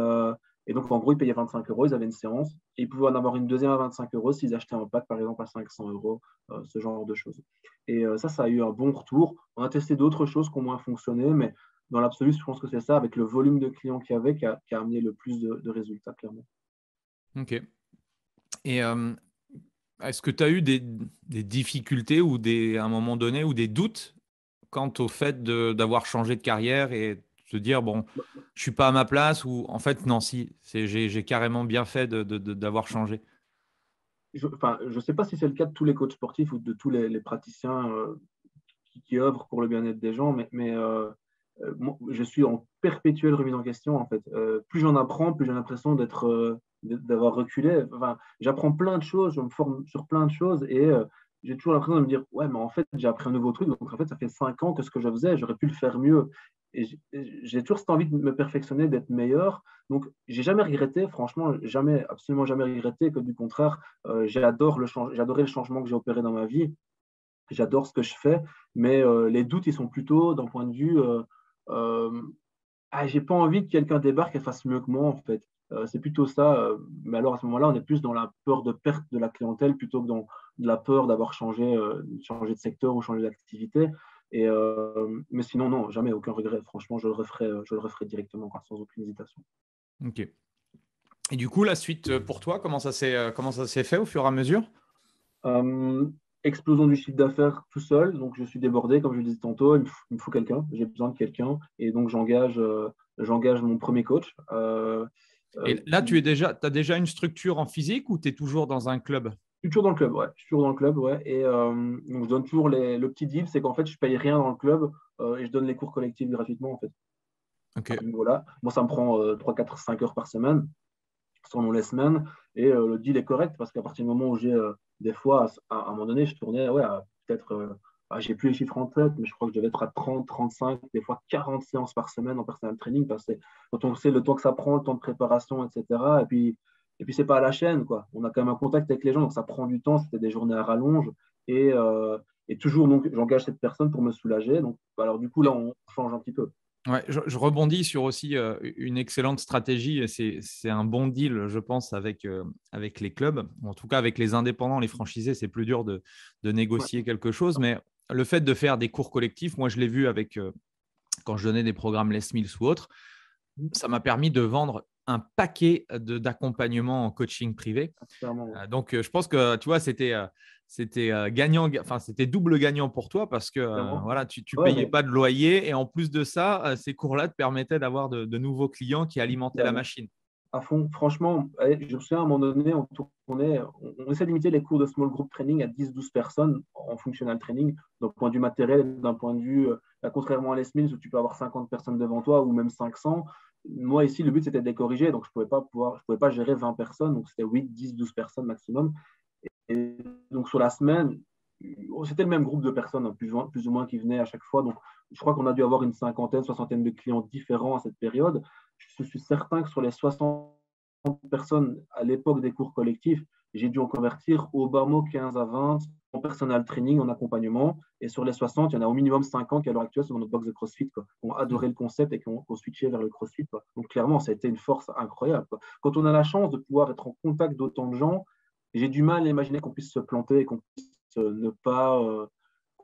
donc en gros, ils payaient 25 €, ils avaient une séance. Et ils pouvaient en avoir une deuxième à 25 € s'ils achetaient un pack, par exemple, à 500 €, ce genre de choses. Et ça a eu un bon retour. On a testé d'autres choses qui ont moins fonctionné, mais dans l'absolu, je pense que c'est ça, avec le volume de clients qu'il y avait, qui a amené le plus de résultats, clairement. Ok. Et est-ce que tu as eu des difficultés ou à un moment donné ou des doutes quant au fait d'avoir changé de carrière et de se dire, bon, je ne suis pas à ma place ou en fait, non, si, j'ai carrément bien fait d'avoir changé? Je ne sais pas si c'est le cas de tous les coachs sportifs ou de tous les praticiens qui œuvrent pour le bien-être des gens, mais moi, je suis en perpétuelle remise en question, en fait. Plus j'en apprends, plus j'ai l'impression d'avoir reculé. Enfin, j'apprends plein de choses, je me forme sur plein de choses et j'ai toujours l'impression de me dire, ouais, mais en fait, j'ai appris un nouveau truc. Donc, en fait, ça fait 5 ans que ce que je faisais, j'aurais pu le faire mieux. Et j'ai toujours cette envie de me perfectionner, d'être meilleur. Donc, j'ai jamais regretté, franchement, jamais, absolument jamais regretté, que du contraire, j'adoré le changement que j'ai opéré dans ma vie. J'adore ce que je fais, mais les doutes, ils sont plutôt d'un point de vue j'ai pas envie que quelqu'un débarque et fasse mieux que moi, en fait. C'est plutôt ça. Mais alors, à ce moment-là, on est plus dans la peur de perte de la clientèle plutôt que dans de la peur d'avoir changé de secteur ou changé d'activité. Mais sinon, non, jamais, aucun regret. Franchement, je le referai directement, quoi, sans aucune hésitation. Ok. Et du coup, la suite pour toi, comment ça s'est fait au fur et à mesure? Explosion du chiffre d'affaires tout seul, donc je suis débordé, comme je le disais tantôt, il me faut quelqu'un, j'ai besoin de quelqu'un, et donc j'engage mon premier coach. Et là, tu as déjà une structure en physique ou tu es toujours dans un club? Je suis toujours dans le club, ouais. Je suis toujours dans le club, ouais. Et donc je donne toujours le petit deal, c'est qu'en fait, je paye rien dans le club et je donne les cours collectifs gratuitement, en fait. Ok. Voilà. Moi, ça me prend 3, 4, 5 heures par semaine, selon les semaines. Et le deal est correct parce qu'à partir du moment où j'ai des fois, à un moment donné, je tournais à peut-être, j'ai plus les chiffres en tête, mais je crois que je devais être à 30, 35, des fois 40 séances par semaine en personal training parce que quand on sait le temps que ça prend, le temps de préparation, etc. Et puis c'est pas à la chaîne, quoi. On a quand même un contact avec les gens, donc ça prend du temps. C'était des journées à rallonge. Et toujours, donc, j'engage cette personne pour me soulager. Donc, alors, du coup, là, on change un petit peu. Ouais, je rebondis sur aussi une excellente stratégie. Et c'est un bon deal, je pense, avec les clubs. En tout cas, avec les indépendants, les franchisés, c'est plus dur de négocier quelque chose. Mais le fait de faire des cours collectifs, moi, je l'ai vu quand je donnais des programmes Les Mills ou autres, ça m'a permis de vendre un paquet d'accompagnements en coaching privé. Donc, je pense que tu vois, c'était gagnant, enfin, c'était double gagnant pour toi parce que voilà, tu payais pas de loyer et en plus de ça, ces cours-là te permettaient d'avoir de nouveaux clients qui alimentaient la machine. À fond, franchement, je me souviens à un moment donné, on essaie de limiter les cours de small group training à 10-12 personnes en functional training, d'un point de vue matériel, d'un point de vue, contrairement à Les Mills où tu peux avoir 50 personnes devant toi ou même 500. Moi, ici, le but, c'était de les corriger, donc je ne pouvais pas gérer 20 personnes, donc c'était 8, 10, 12 personnes maximum. Et donc, sur la semaine, c'était le même groupe de personnes, hein, plus ou moins qui venaient à chaque fois. Donc, je crois qu'on a dû avoir une cinquantaine, soixantaine de clients différents à cette période. Je suis certain que sur les 60 personnes à l'époque des cours collectifs, j'ai dû en convertir au bas mot 15 à 20 en personal training, en accompagnement. Et sur les 60, il y en a au minimum 50 qui, à l'heure actuelle, sont dans notre box de CrossFit, quoi, qui ont adoré le concept et qui ont switché vers le CrossFit, quoi. Donc, clairement, ça a été une force incroyable, quoi. Quand on a la chance de pouvoir être en contact d'autant de gens, j'ai du mal à imaginer qu'on puisse se planter et qu'on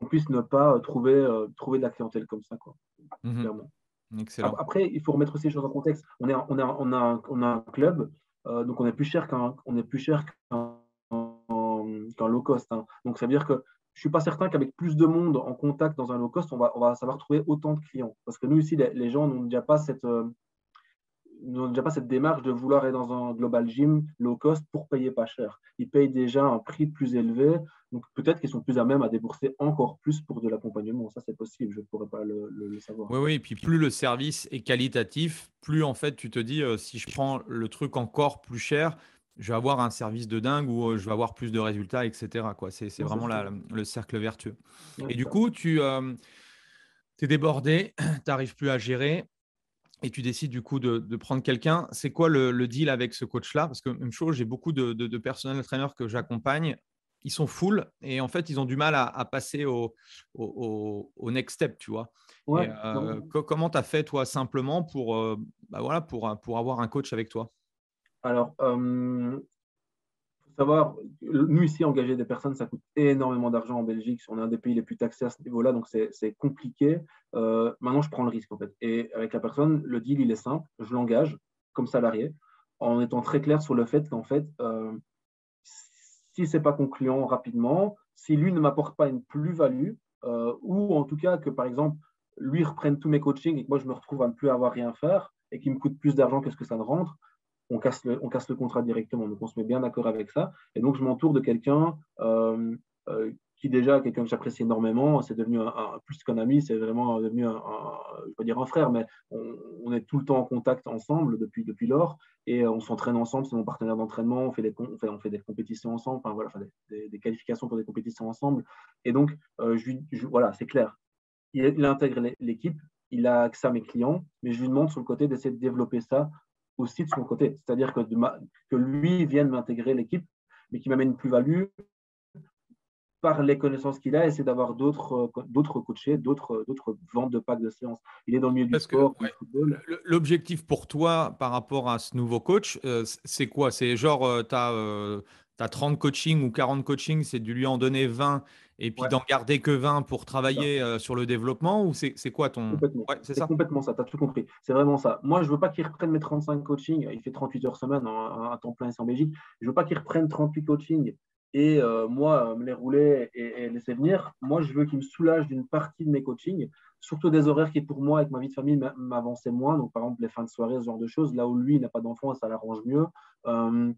puisse ne pas trouver de la clientèle comme ça, quoi. Clairement. Excellent. Après, il faut remettre aussi les choses en contexte. On a un club, donc on est plus cher qu'un low cost, hein. Donc ça veut dire que je suis pas certain qu'avec plus de monde en contact dans un low cost, on va savoir trouver autant de clients. Parce que nous ici, les gens n'ont déjà pas cette démarche de vouloir aller dans un global gym low cost pour payer pas cher. Ils payent déjà un prix plus élevé, donc peut-être qu'ils sont plus à même à débourser encore plus pour de l'accompagnement. Ça, c'est possible, je ne pourrais pas le savoir. Oui, et puis plus le service est qualitatif, plus en fait tu te dis si je prends le truc encore plus cher, je vais avoir un service de dingue ou je vais avoir plus de résultats, etc., quoi. C'est Non, vraiment c'est ça. le cercle vertueux. Ouais, Et c'est du ça. coup, tu es débordé, tu n'arrives plus à gérer et tu décides du coup de prendre quelqu'un. C'est quoi le deal avec ce coach-là? Parce que même chose, j'ai beaucoup de personnel trainers que j'accompagne. Ils sont full et en fait, ils ont du mal à passer au next step, tu vois. Ouais, Et non. comment tu as fait, toi, simplement voilà, pour avoir un coach avec toi? Alors, faut savoir, nous ici, engager des personnes, ça coûte énormément d'argent en Belgique. On est un des pays les plus taxés à ce niveau-là, donc c'est compliqué. Maintenant, je prends le risque en fait. Et avec la personne, le deal, il est simple. Je l'engage comme salarié en étant très clair sur le fait qu'en fait, si c'est pas concluant rapidement, si lui ne m'apporte pas une plus-value, ou en tout cas que par exemple, lui reprenne tous mes coachings et que moi je me retrouve à ne plus avoir rien faire et qu'il me coûte plus d'argent que ce que ça ne rentre, on casse le contrat directement. Donc, on se met bien d'accord avec ça. Et donc, je m'entoure de quelqu'un euh, qui, déjà, quelqu'un que j'apprécie énormément. C'est devenu plus qu'un ami, c'est vraiment devenu je ne vais pas dire un frère, mais on est tout le temps en contact ensemble depuis lors. Et on s'entraîne ensemble, c'est mon partenaire d'entraînement. On fait des compétitions ensemble, enfin, voilà, des qualifications pour des compétitions ensemble. Et donc, voilà, c'est clair. Il intègre l'équipe, il a accès à mes clients, mais je lui demande sur le côté d'essayer de développer ça aussi de son côté. C'est-à-dire que lui vienne m'intégrer l'équipe, mais qui m'amène une plus-value par les connaissances qu'il a, essayer d'avoir d'autres coachés, d'autres ventes de packs de séances. Il est dans le milieu du Parce que sport, du ouais, football. l'objectif pour toi par rapport à ce nouveau coach, c'est quoi? C'est genre, tu as 30 coachings ou 40 coachings, c'est de lui en donner 20 et puis Ouais, d'en garder que 20 pour c'est ça. travailler sur le développement ou c'est quoi ton… Complètement. Ouais, c'est C'est ça? complètement ça, tu as tout compris. C'est vraiment ça. Moi, je ne veux pas qu'il reprenne mes 35 coachings. Il fait 38 heures semaine à temps plein ici en Belgique. Je ne veux pas qu'il reprenne 38 coachings et moi, me les rouler et laisser venir. Moi, je veux qu'il me soulage d'une partie de mes coachings, surtout des horaires qui, pour moi, avec ma vie de famille, m'avançaient moins. Donc, par exemple, les fins de soirée, ce genre de choses. Là où lui, il n'a pas d'enfant, ça l'arrange mieux. Euh,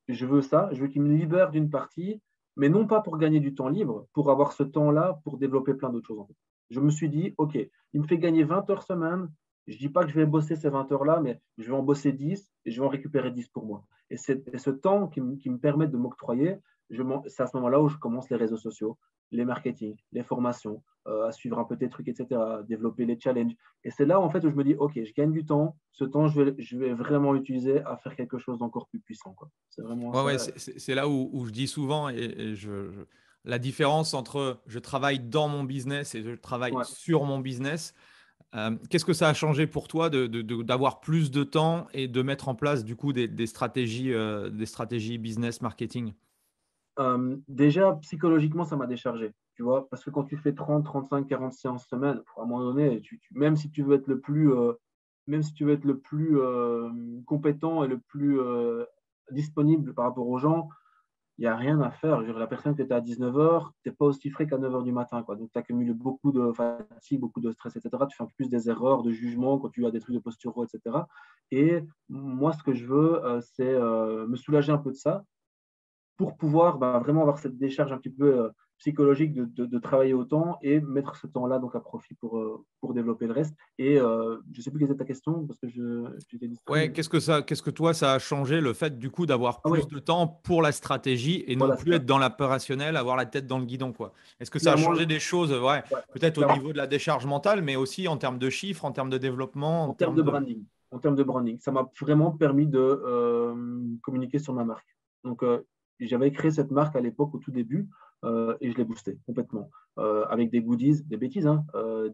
je veux ça. Je veux qu'il me libère d'une partie, mais non pas pour gagner du temps libre, pour avoir ce temps-là pour développer plein d'autres choses, en fait. Je me suis dit, OK, il me fait gagner 20 heures semaine. Je ne dis pas que je vais bosser ces 20 heures-là, mais je vais en bosser 10 et je vais en récupérer 10 pour moi. Et ce temps qui me permet de m'octroyer, c'est à ce moment-là où je commence les réseaux sociaux, les marketing, les formations, à suivre un peu tes trucs, etc., développer les challenges. Et c'est là, en fait, où je me dis, OK, je gagne du temps. Ce temps, je vais vraiment l'utiliser à faire quelque chose d'encore plus puissant, quoi. C'est vraiment Ouais, ouais, ça. c'est là où je dis souvent la différence entre je travaille dans mon business et je travaille Ouais. sur mon business. Qu'est-ce que ça a changé pour toi d'avoir plus de temps et de mettre en place du coup des stratégies business marketing? Déjà, psychologiquement, ça m'a déchargé, tu vois, parce que quand tu fais 30, 35, 40 séances semaine, à un moment donné, même si tu veux être le plus, même si tu veux être le plus compétent et le plus disponible par rapport aux gens, il n'y a rien à faire. Je veux dire, la personne que tu as à 19h, tu n'es pas aussi frais qu'à 9h du matin, quoi. Donc, tu accumules beaucoup de fatigue, beaucoup de stress, etc. Tu fais un peu plus des erreurs de jugement quand tu as des trucs de posturaux, etc. Et moi, ce que je veux, c'est me soulager un peu de ça pour pouvoir vraiment avoir cette décharge un petit peu psychologique de travailler autant et mettre ce temps-là donc à profit pour développer le reste. Et je ne sais plus quelle était ta question parce que j'étais distrait. Ouais, qu'est-ce que toi, ça a changé le fait du coup d'avoir Ah oui, plus de temps pour la stratégie et non voilà, c'est plus ça. être dans l'opérationnel, avoir la tête dans le guidon, quoi. Est-ce que ça a Clairement, changé des choses, ouais, ouais, peut-être au clairement, niveau de la décharge mentale, mais aussi en termes de chiffres, en termes de développement, en en termes de termes de… branding. En termes de branding, ça m'a vraiment permis de communiquer sur ma marque. Donc, j'avais créé cette marque à l'époque, au tout début, et je l'ai boostée complètement. Avec des goodies, des bêtises, hein,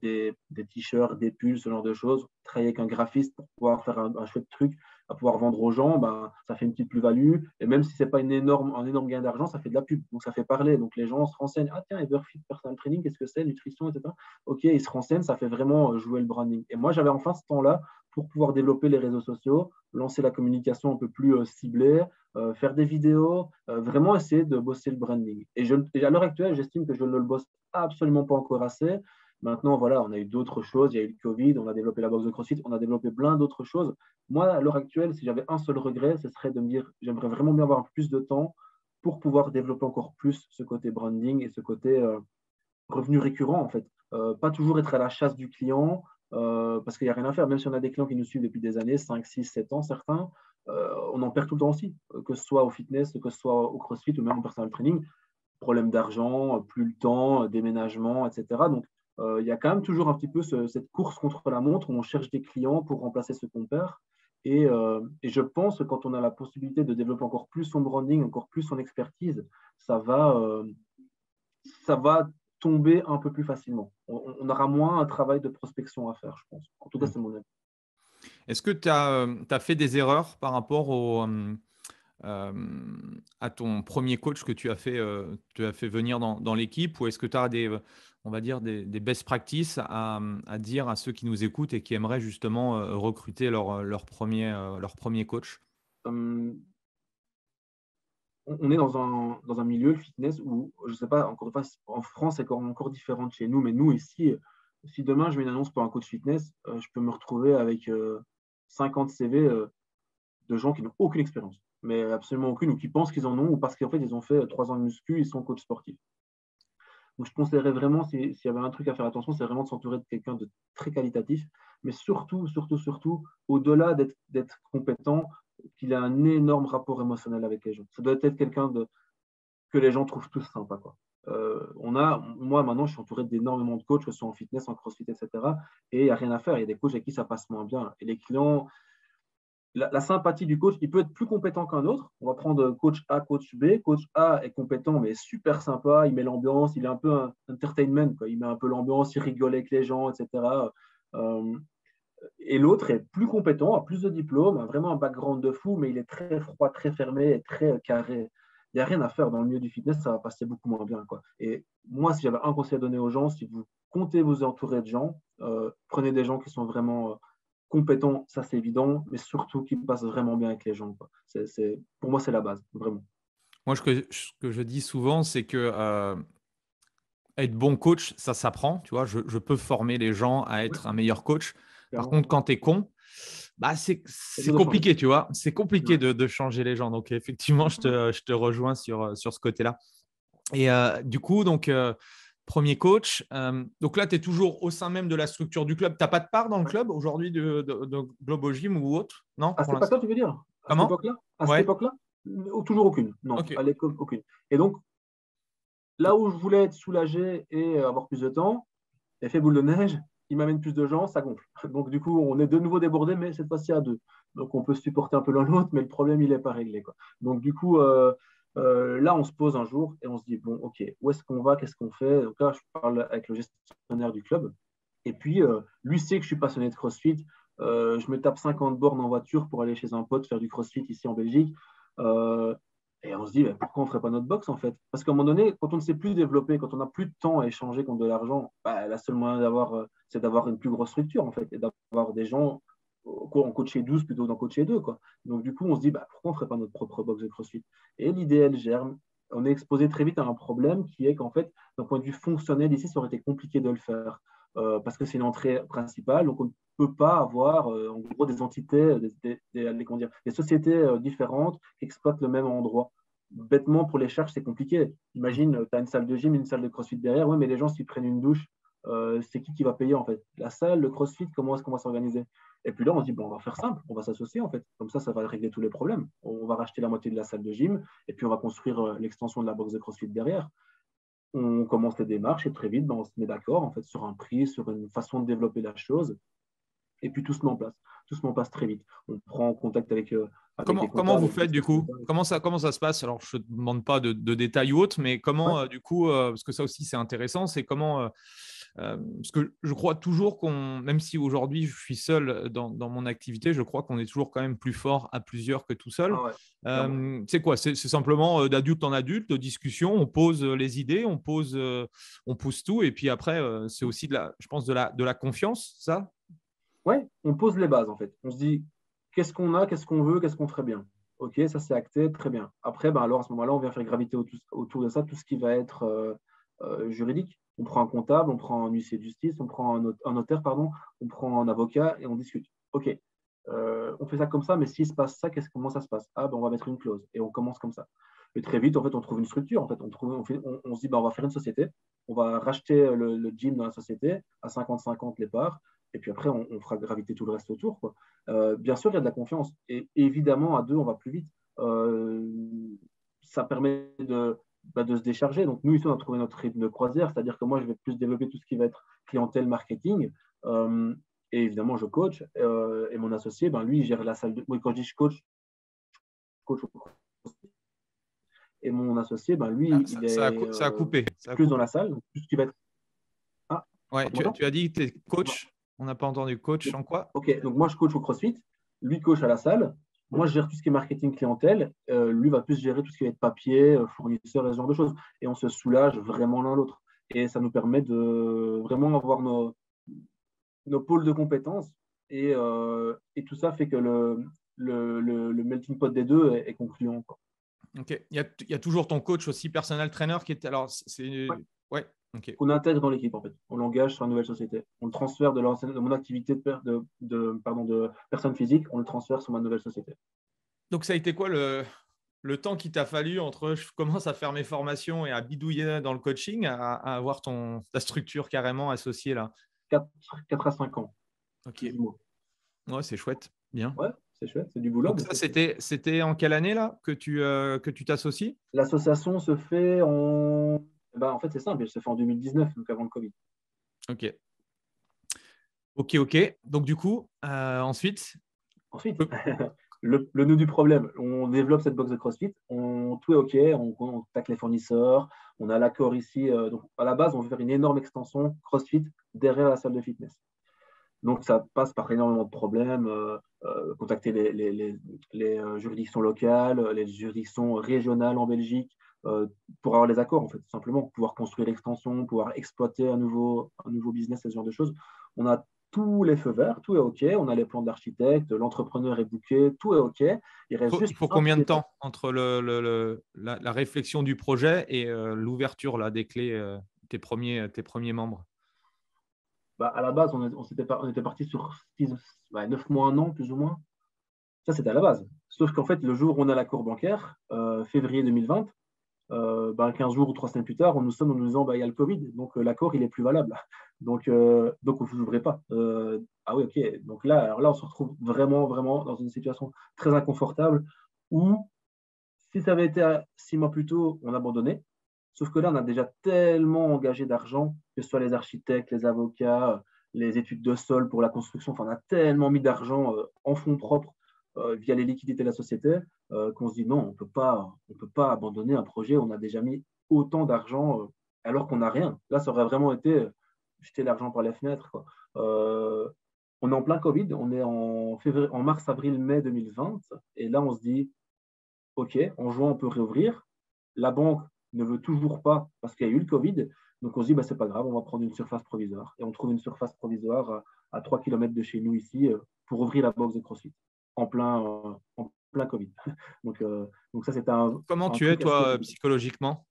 des t-shirts, des pulls, ce genre de choses. Travailler avec un graphiste pour pouvoir faire un chouette truc, à pouvoir vendre aux gens, ben, ça fait une petite plus-value. Et même si ce n'est pas un énorme gain d'argent, ça fait de la pub. Donc, ça fait parler. Donc, les gens se renseignent. Ah, tiens, Everfit Personal Training, qu'est-ce que c'est, nutrition, etc. OK, ils se renseignent, ça fait vraiment jouer le branding. Et moi, j'avais enfin ce temps-là pour pouvoir développer les réseaux sociaux, lancer la communication un peu plus ciblée, faire des vidéos, vraiment essayer de bosser le branding. Et à l'heure actuelle, j'estime que je ne le bosse absolument pas encore assez. Maintenant, voilà, on a eu d'autres choses. Il y a eu le Covid, on a développé la boxe de CrossFit, on a développé plein d'autres choses. Moi, à l'heure actuelle, si j'avais un seul regret, ce serait de me dire, j'aimerais vraiment bien avoir plus de temps pour pouvoir développer encore plus ce côté branding et ce côté revenu récurrent, en fait. Pas toujours être à la chasse du client, parce qu'il n'y a rien à faire. Même si on a des clients qui nous suivent depuis des années, 5, 6, 7 ans, certains, on en perd tout le temps aussi, que ce soit au fitness, que ce soit au CrossFit ou même en personal training. Problème d'argent, plus le temps, déménagement, etc. Donc, il y a quand même toujours un petit peu cette course contre la montre où on cherche des clients pour remplacer ceux qu'on perd. Et je pense que quand on a la possibilité de développer encore plus son branding, encore plus son expertise, ça va tomber un peu plus facilement. On aura moins un travail de prospection à faire, je pense. En tout cas, c'est mon avis. Est-ce que tu as, fait des erreurs par rapport à ton premier coach que tu as fait venir dans l'équipe, ou est-ce que tu as on va dire des best practices à dire à ceux qui nous écoutent et qui aimeraient justement recruter leur premier coach? On est dans un milieu, le fitness, où, je ne sais pas, encore une fois, en France, c'est encore différent de chez nous, mais nous, ici, si demain, je mets une annonce pour un coach fitness, je peux me retrouver avec 50 CV de gens qui n'ont aucune expérience, mais absolument aucune, ou qui pensent qu'ils en ont, ou parce qu'en fait, ils ont fait 3 ans de muscu, ils sont coach sportifs. Donc, je conseillerais vraiment, s'il y avait un truc à faire attention, c'est vraiment de s'entourer de quelqu'un de très qualitatif, mais surtout, au-delà d'être compétent, qu'il a un énorme rapport émotionnel avec les gens. Ça doit être quelqu'un que les gens trouvent tous sympa, quoi. Moi, maintenant, je suis entouré d'énormément de coachs, que ce soit en fitness, en crossfit, etc. Et il n'y a rien à faire. Il y a des coachs avec qui ça passe moins bien. Et les clients, la sympathie du coach, il peut être plus compétent qu'un autre. On va prendre coach A, coach B. Coach A est compétent, mais super sympa. Il met l'ambiance, il est un peu un entertainment, quoi. Il met un peu l'ambiance, il rigole avec les gens, etc. Et l'autre est plus compétent, a plus de diplômes, a vraiment un background de fou, mais il est très froid, très fermé et très carré. Il n'y a rien à faire dans le milieu du fitness, ça va passer beaucoup moins bien, quoi. Et moi, si j'avais un conseil à donner aux gens, si vous comptez vous entourer de gens, prenez des gens qui sont vraiment compétents, ça c'est évident, mais surtout qui passent vraiment bien avec les gens, quoi. Pour moi, c'est la base, vraiment. Moi, ce que je dis souvent, c'est que être bon coach, ça s'apprend. Tu vois, je peux former les gens à être un meilleur coach. Par Clairement. contre, quand tu es con, bah, c'est compliqué, tu vois. C'est compliqué de changer les gens. Donc, effectivement, je te rejoins sur ce côté-là. Et du coup, donc, premier coach. Donc là, tu es toujours au sein même de la structure du club. Tu n'as pas de part dans le club aujourd'hui de Globo Gym ou autre? Non, À cette époque-là, tu veux dire? À cette Comment? époque-là? À cette Ouais. époque-là? Toujours aucune. Non, Ok. à l'époque, aucune. Et donc, là où je voulais être soulagé et avoir plus de temps, l'effet boule de neige, il m'amène plus de gens, ça gonfle. Donc, du coup, on est de nouveau débordé, mais cette fois-ci à 2. Donc, on peut se supporter un peu l'un l'autre, mais le problème, il n'est pas réglé, quoi. Donc, du coup, là, on se pose un jour et on se dit, bon, OK, où est-ce qu'on va? Qu'est-ce qu'on fait? Donc là, je parle avec le gestionnaire du club. Et puis, lui sait que je suis passionné de CrossFit. Je me tape 50 bornes en voiture pour aller chez un pote faire du CrossFit ici en Belgique. Euh, et on se dit, pourquoi on ne ferait pas notre box en fait? Parce qu'à un moment donné, quand on ne sait plus développer, quand on n'a plus de temps à échanger contre de l'argent, la seule moyen c'est d'avoir une plus grosse structure en fait, et d'avoir des gens en coacher 12 plutôt que d'en coacher 2, quoi. Donc du coup, on se dit, pourquoi on ne ferait pas notre propre box de CrossFit? Et l'idée, elle germe. On est exposé très vite à un problème qui est qu'en fait, d'un point de vue fonctionnel, ici, ça aurait été compliqué de le faire. Parce que c'est une entrée principale, donc on ne peut pas avoir en gros des entités, des sociétés différentes qui exploitent le même endroit. Bêtement, pour les charges, c'est compliqué. Imagine, tu as une salle de gym, une salle de CrossFit derrière, oui, mais les gens, s'ils prennent une douche, c'est qui va payer en fait? La salle, le CrossFit, comment est-ce qu'on va s'organiser? Et puis là, on se dit, on va faire simple, on va s'associer en fait. Comme ça va régler tous les problèmes. On va racheter la moitié de la salle de gym et puis on va construire l'extension de la box de CrossFit derrière. On commence les démarches et très vite, on se met d'accord en fait, sur un prix, sur une façon de développer la chose. Et puis tout se met en place. Tout se met en place très vite. On prend contact avec les Comment vous comptables. faites du coup? Comment ça se passe? Alors, je ne te demande pas de détails ou autres, mais comment du coup, parce que ça aussi c'est intéressant, c'est comment, parce que je crois toujours même si aujourd'hui je suis seul dans mon activité, je crois qu'on est toujours quand même plus fort à plusieurs que tout seul. C'est quoi? C'est simplement d'adulte en adulte, de discussion, on pose les idées, on pousse tout, et puis après, c'est aussi je pense de la confiance, ça? Ouais, on pose les bases en fait. On se dit qu'est-ce qu'on a, qu'est-ce qu'on veut, qu'est-ce qu'on ferait bien. Ok, ça c'est acté, très bien. Après, alors à ce moment-là, on vient faire graviter autour de ça tout ce qui va être juridique. On prend un comptable, on prend un huissier de justice, on prend un notaire, pardon, on prend un avocat et on discute. Ok, on fait ça comme ça, mais s'il se passe ça, comment ça se passe? On va mettre une clause et on commence comme ça. Et très vite, en fait, on trouve une structure. En fait, on se dit, on va faire une société, on va racheter le gym dans la société à 50-50 les parts. Et puis après, on fera graviter tout le reste autour, quoi. Bien sûr, il y a de la confiance. Et évidemment, à deux, on va plus vite. Ça permet de se décharger. Donc, nous, ici, on a trouvé notre rythme de croisière, c'est-à-dire que moi, je vais plus développer tout ce qui va être clientèle, marketing. Et évidemment, je coach. Et mon associé, lui, il gère la salle de. Oui, quand je dis je coach et mon associé, lui, il est ça a coupé. plus dans la salle. Donc, tout ce qui va être. Ah, ouais, tu as dit que tu es coach. On n'a pas entendu coach en quoi? Ok, donc moi, je coach au CrossFit. Lui coach à la salle. Moi, je gère tout ce qui est marketing clientèle. Lui va plus gérer tout ce qui va être papier, fournisseur et ce genre de choses. Et on se soulage vraiment l'un l'autre. Et ça nous permet de vraiment avoir nos pôles de compétences. Et tout ça fait que le melting pot des deux est concluant, quoi. Ok. Il y a toujours ton coach aussi, personnel trainer, qui est. Alors, ouais. Okay. Qu'on intègre dans l'équipe, en fait. On l'engage sur la nouvelle société. On le transfère de mon activité de personne physique, on le transfère sur ma nouvelle société. Donc, ça a été quoi le temps qu'il t'a fallu entre je commence à faire mes formations et à bidouiller dans le coaching à avoir ta structure carrément associée là? 4 à 5 ans. Ok. Ouais, c'est chouette. Bien. Ouais, c'est chouette. C'est du boulot. Donc ça, c'était en quelle année là que tu t'associes? L'association se fait en fait, c'est simple. Elle se fait en 2019, donc avant le Covid. Ok. Donc du coup, ensuite le nœud du problème, on développe cette box de CrossFit, tout est OK, on contacte les fournisseurs, on a l'accord ici. Donc, à la base, on veut faire une énorme extension CrossFit derrière la salle de fitness. Donc, ça passe par énormément de problèmes, contacter les juridictions locales, les juridictions régionales en Belgique, pour avoir les accords, en fait, tout simplement, pouvoir construire l'extension, pouvoir exploiter un nouveau business, ce genre de choses. On a tous les feux verts, tout est OK, on a les plans d'architecte, l'entrepreneur est booké, tout est OK. Il faut combien de temps entre la réflexion du projet et l'ouverture là, des clés, tes premiers membres? À la base, on était parti sur 9 mois, 1 an, plus ou moins. Ça, c'était à la base. Sauf qu'en fait, le jour où on a l'accord bancaire, février 2020, 15 jours ou 3 semaines plus tard, on nous sonne en nous disant il y a le Covid, donc l'accord, il n'est plus valable. Donc on ne vous ouvrez pas. Ah oui, OK. Donc là, on se retrouve vraiment, vraiment dans une situation très inconfortable où, si ça avait été 6 mois plus tôt, on abandonnait. Sauf que là, on a déjà tellement engagé d'argent, que ce soit les architectes, les avocats, les études de sol pour la construction. Enfin, on a tellement mis d'argent en fonds propres via les liquidités de la société qu'on se dit non, on peut pas abandonner un projet. On a déjà mis autant d'argent alors qu'on n'a rien. Là, ça aurait vraiment été jeter l'argent par les fenêtres, quoi. On est en plein Covid, on est en mars, avril, mai 2020. Et là, on se dit, OK, en juin, on peut réouvrir. La banque ne veut toujours pas parce qu'il y a eu le Covid. Donc, on se dit, c'est pas grave, on va prendre une surface provisoire. Et on trouve une surface provisoire à 3 km de chez nous ici pour ouvrir la box de CrossFit en plein Covid. Donc ça, c'était Comment tu es, toi, psychologiquement?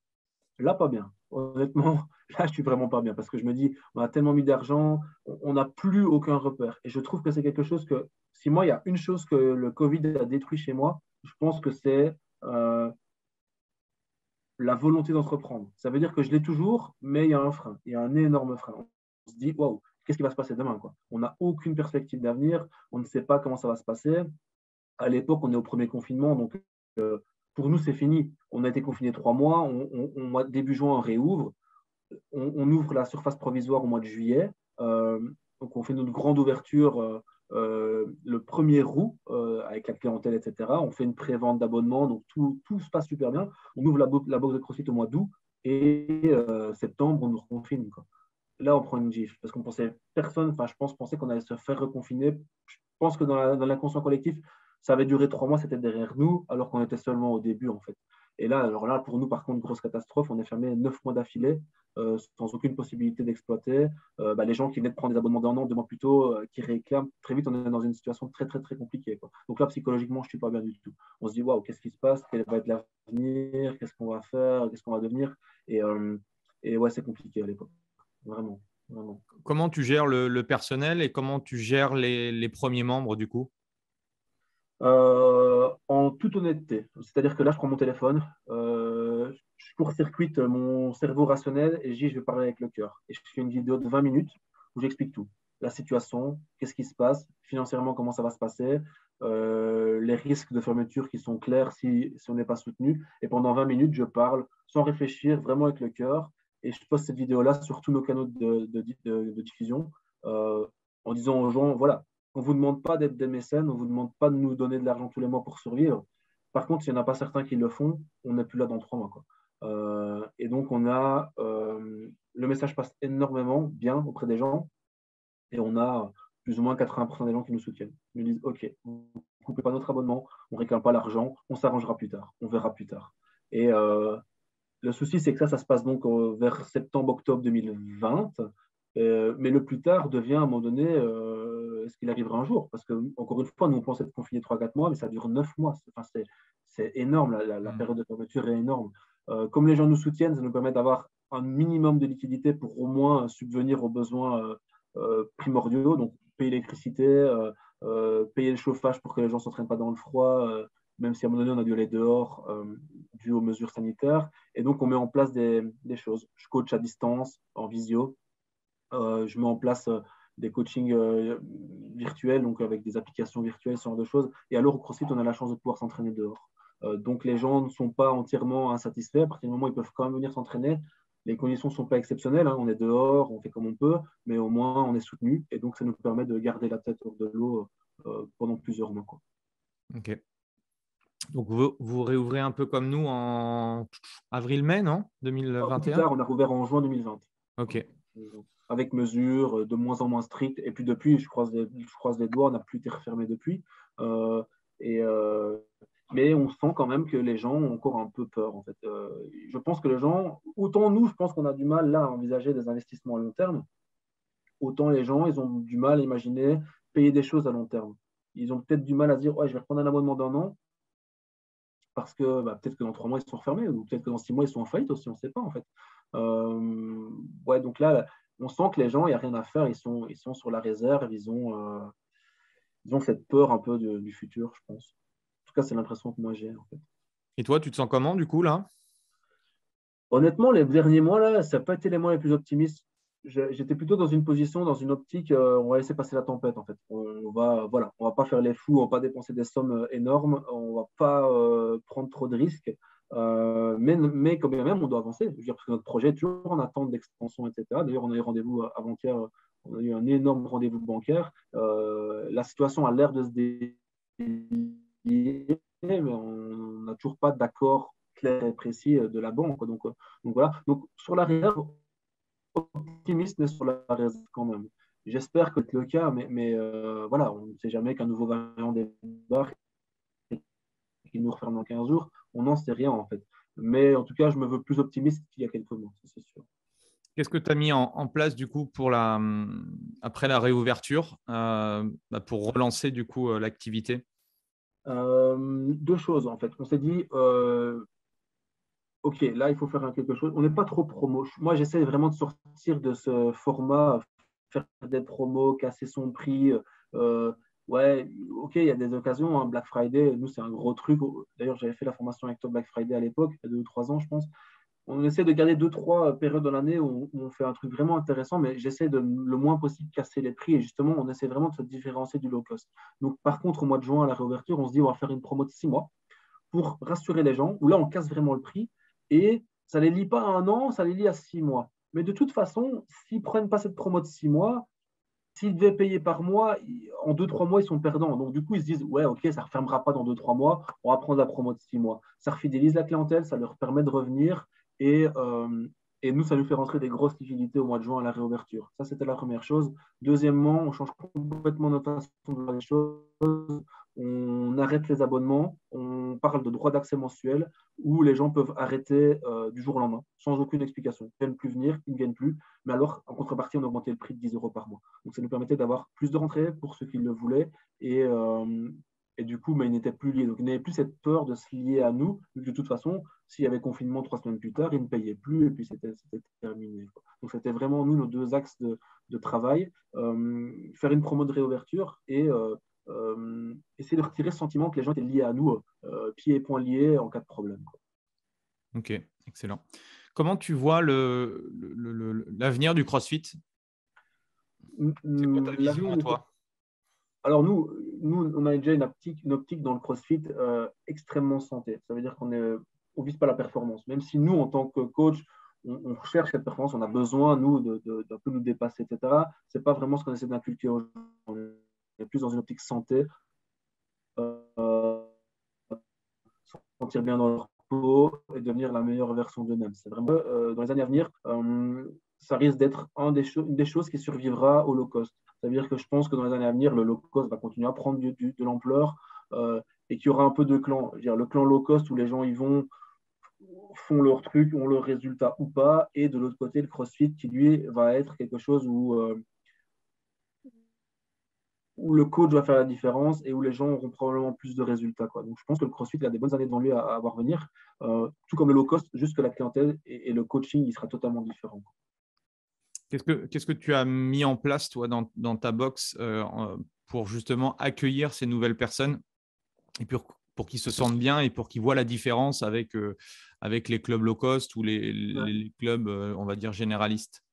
Là, pas bien. Honnêtement, là, je suis vraiment pas bien parce que je me dis, on a tellement mis d'argent, on n'a plus aucun repère. Et je trouve que c'est quelque chose que, si moi, il y a une chose que le Covid a détruit chez moi, je pense que c'est la volonté d'entreprendre. Ça veut dire que je l'ai toujours, mais il y a un frein, il y a un énorme frein. On se dit, waouh, qu'est-ce qui va se passer demain, quoi. On n'a aucune perspective d'avenir, on ne sait pas comment ça va se passer. À l'époque, on est au premier confinement, donc pour nous, c'est fini. On a été confinés 3 mois, début juin, on réouvre, on ouvre la surface provisoire au mois de juillet, donc on fait notre grande ouverture le 1er août avec la clientèle, etc. On fait une pré-vente d'abonnement, donc tout se passe super bien. On ouvre la box de CrossFit au mois d'août et septembre, on nous reconfine, quoi. Là, on prend une gifle parce qu'on pensait pensait qu'on allait se faire reconfiner. Je pense que dans l'inconscient collectif, ça avait duré 3 mois, c'était derrière nous, alors qu'on était seulement au début, en fait. Et là, alors là, pour nous, par contre, grosse catastrophe, on est fermé 9 mois d'affilée, sans aucune possibilité d'exploiter. Les gens qui venaient de prendre des abonnements d'1 an, 2 mois plus tôt, qui réclament, très vite, on est dans une situation très, très, très compliquée, quoi. Donc là, psychologiquement, je ne suis pas bien du tout. On se dit, waouh, qu'est-ce qui se passe? Quel va être l'avenir? Qu'est-ce qu'on va faire? Qu'est-ce qu'on va devenir? Et ouais, c'est compliqué à l'époque. Vraiment, vraiment. Comment tu gères le personnel et comment tu gères les premiers membres, du coup? En toute honnêteté, c'est-à-dire que là, je prends mon téléphone, je court-circuite mon cerveau rationnel et je vais parler avec le cœur. Et je fais une vidéo de 20 minutes où j'explique tout. la situation, qu'est-ce qui se passe, financièrement, comment ça va se passer, les risques de fermeture qui sont clairs si on n'est pas soutenu. Et pendant 20 minutes, je parle sans réfléchir, vraiment avec le cœur. Et je poste cette vidéo-là sur tous nos canaux de diffusion en disant aux gens, voilà, on ne vous demande pas d'être des mécènes, on ne vous demande pas de nous donner de l'argent tous les mois pour survivre. Par contre, s'il n'y en a pas certains qui le font, on n'est plus là dans 3 mois, quoi. Et donc, le message passe énormément bien auprès des gens et on a plus ou moins 80% des gens qui nous soutiennent. Ils nous disent, OK, vous ne coupez pas notre abonnement, on ne réclame pas l'argent, on s'arrangera plus tard, on verra plus tard. Et le souci, c'est que ça se passe donc vers septembre-octobre 2020. Mais le plus tard devient à un moment donné, est-ce qu'il arrivera un jour? Parce que, encore une fois, nous, on pense être confinés 3-4 mois, mais ça dure 9 mois. C'est énorme, la période de fermeture est énorme. Comme les gens nous soutiennent, ça nous permet d'avoir un minimum de liquidité pour au moins subvenir aux besoins primordiaux, donc payer l'électricité, payer le chauffage pour que les gens ne s'entraînent pas dans le froid, même si à un moment donné, on a dû aller dehors dû aux mesures sanitaires. Et donc, on met en place des choses. Je coach à distance, en visio. Je mets en place des coachings virtuels, donc avec des applications virtuelles, ce genre de choses. Et alors, au CrossFit, on a la chance de pouvoir s'entraîner dehors. Donc, les gens ne sont pas entièrement insatisfaits. À partir du moment où ils peuvent quand même venir s'entraîner, les conditions ne sont pas exceptionnelles. Hein. On est dehors, on fait comme on peut, mais au moins, on est soutenu. Et donc, ça nous permet de garder la tête hors de l'eau pendant plusieurs mois, quoi. Ok. Donc, vous réouvrez un peu comme nous en avril-mai, non 2021? Plus tard, on a rouvert en juin 2020. Ok. Avec mesures de moins en moins strictes. Et puis depuis, je croise les doigts, on n'a plus été refermé depuis. Mais on sent quand même que les gens ont encore un peu peur, en fait. Je pense que les gens, autant nous, je pense qu'on a du mal là à envisager des investissements à long terme, autant les gens, ils ont du mal à imaginer payer des choses à long terme. Ils ont peut-être du mal à se dire, ouais, je vais reprendre un abonnement d'un an, parce que peut-être que dans 3 mois, ils sont refermés, ou peut-être que dans 6 mois, ils sont en faillite aussi, on ne sait pas, en fait. Ouais, donc là, on sent que les gens, il n'y a rien à faire, ils sont sur la réserve, ils ont cette peur un peu du futur, je pense. En tout cas, c'est l'impression que moi j'ai, en fait. Et toi, tu te sens comment du coup là? Honnêtement, les derniers mois, là, ça n'a pas été les mois les plus optimistes. J'étais plutôt dans une position, dans une optique, on va laisser passer la tempête, en fait. On va pas faire les fous, on va pas dépenser des sommes énormes, on va pas prendre trop de risques. Mais quand même, on doit avancer. Je veux dire, parce que notre projet est toujours en attente d'expansion, etc. D'ailleurs, on a eu rendez-vous avant-hier, on a eu un énorme rendez-vous bancaire. La situation a l'air de se délier, mais on n'a toujours pas d'accord clair et précis de la banque. Donc voilà. Donc sur la réserve, optimiste, mais sur la réserve quand même. J'espère que c'est le cas, mais voilà, on ne sait jamais qu'un nouveau variant débarque et qu'il nous referme dans 15 jours. On n'en sait rien en fait. Mais en tout cas, je me veux plus optimiste qu'il y a quelques mois, c'est sûr. Qu'est-ce que tu as mis en place du coup pour après la réouverture pour relancer du coup l'activité? 2 choses en fait. On s'est dit, OK, là, il faut faire quelque chose. On n'est pas trop promo. Moi, j'essaie vraiment de sortir de ce format, faire des promos, casser son prix. Ouais, OK, il y a des occasions. Hein, Black Friday, nous, c'est un gros truc. D'ailleurs, j'avais fait la formation avec toi Black Friday à l'époque, il y a 2 ou 3 ans, je pense. On essaie de garder 2-3 périodes dans l'année où on fait un truc vraiment intéressant, mais j'essaie de le moins possible casser les prix. Et justement, on essaie vraiment de se différencier du low cost. Donc, par contre, au mois de juin, à la réouverture, on se dit, on va faire une promo de 6 mois pour rassurer les gens, où là, on casse vraiment le prix. Et ça ne les lie pas à 1 an, ça les lie à 6 mois. Mais de toute façon, s'ils ne prennent pas cette promo de 6 mois, s'ils devaient payer par mois, en 2-3 mois, ils sont perdants. Donc, du coup, ils se disent, ouais, OK, ça ne refermera pas dans 2-3 mois, on va prendre la promo de 6 mois. Ça refidélise la clientèle, ça leur permet de revenir et nous, ça nous fait rentrer des grosses liquidités au mois de juin à la réouverture. Ça, c'était la première chose. Deuxièmement, on change complètement notre façon de voir les choses. On arrête les abonnements, on parle de droit d'accès mensuel où les gens peuvent arrêter du jour au lendemain sans aucune explication. Ils ne viennent plus venir, ils ne viennent plus, mais alors en contrepartie, on a augmenté le prix de 10 € par mois. Donc ça nous permettait d'avoir plus de rentrées pour ceux qui le voulaient et du coup, ils n'étaient plus liés. Donc, ils n'avaient plus cette peur de se lier à nous, vu que de toute façon, s'il y avait confinement 3 semaines plus tard, ils ne payaient plus et puis c'était terminé. Donc, c'était vraiment, nous, nos 2 axes de travail. Faire une promo de réouverture et essayer de retirer ce sentiment que les gens étaient liés à nous, pieds et poings liés en cas de problème. Ok, excellent. Comment tu vois l'avenir du CrossFit? C'est quoi ta vision à toi? Alors, nous, on a déjà une optique dans le CrossFit extrêmement santé. Ça veut dire qu'on ne vise pas la performance. Même si nous, en tant que coach, on recherche cette performance, on a besoin, nous, d'un peu nous dépasser, etc. Ce n'est pas vraiment ce qu'on essaie d'inculquer aux gens. On est plus dans une optique santé, se sentir bien dans leur peau et devenir la meilleure version d'eux-mêmes. C'est vraiment, dans les années à venir, ça risque d'être une des choses qui survivra au low cost. C'est-à-dire que je pense que dans les années à venir, le low cost va continuer à prendre de l'ampleur et qu'il y aura un peu de clans. Je veux dire, le clan low cost où les gens y vont, font leur truc, ont leur résultat ou pas, et de l'autre côté, le CrossFit qui, lui, va être quelque chose où le coach va faire la différence et où les gens auront probablement plus de résultats, quoi. Donc, je pense que le CrossFit il a des bonnes années devant lui à voir venir, tout comme le low cost, juste que la clientèle et le coaching, il sera totalement différent. Qu'est-ce que tu as mis en place, toi, dans ta box pour justement accueillir ces nouvelles personnes et pour qu'ils se sentent bien et pour qu'ils voient la différence avec les clubs low cost ou les clubs, on va dire, généralistes?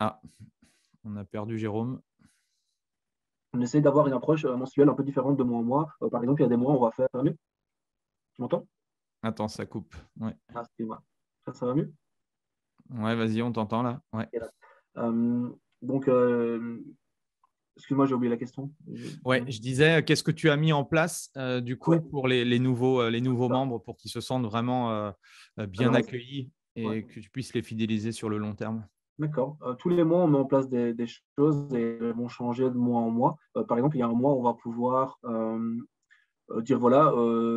Ah, on a perdu Jérôme. On essaie d'avoir une approche mensuelle un peu différente de mois en mois. Par exemple, il y a des mois, on va faire… Ça va mieux? Tu m'entends? Attends, ça coupe. Ouais, Excuse-moi. Ça va mieux? ouais, vas-y, on t'entend là. Ouais. Donc, excuse-moi, j'ai oublié la question. Ouais, je disais, qu'est-ce que tu as mis en place du coup pour les nouveaux membres pour qu'ils se sentent vraiment bien accueillis et que tu puisses les fidéliser sur le long terme? D'accord. Tous les mois, on met en place des choses et elles vont changer de mois en mois. Par exemple, il y a un mois, on va pouvoir dire voilà,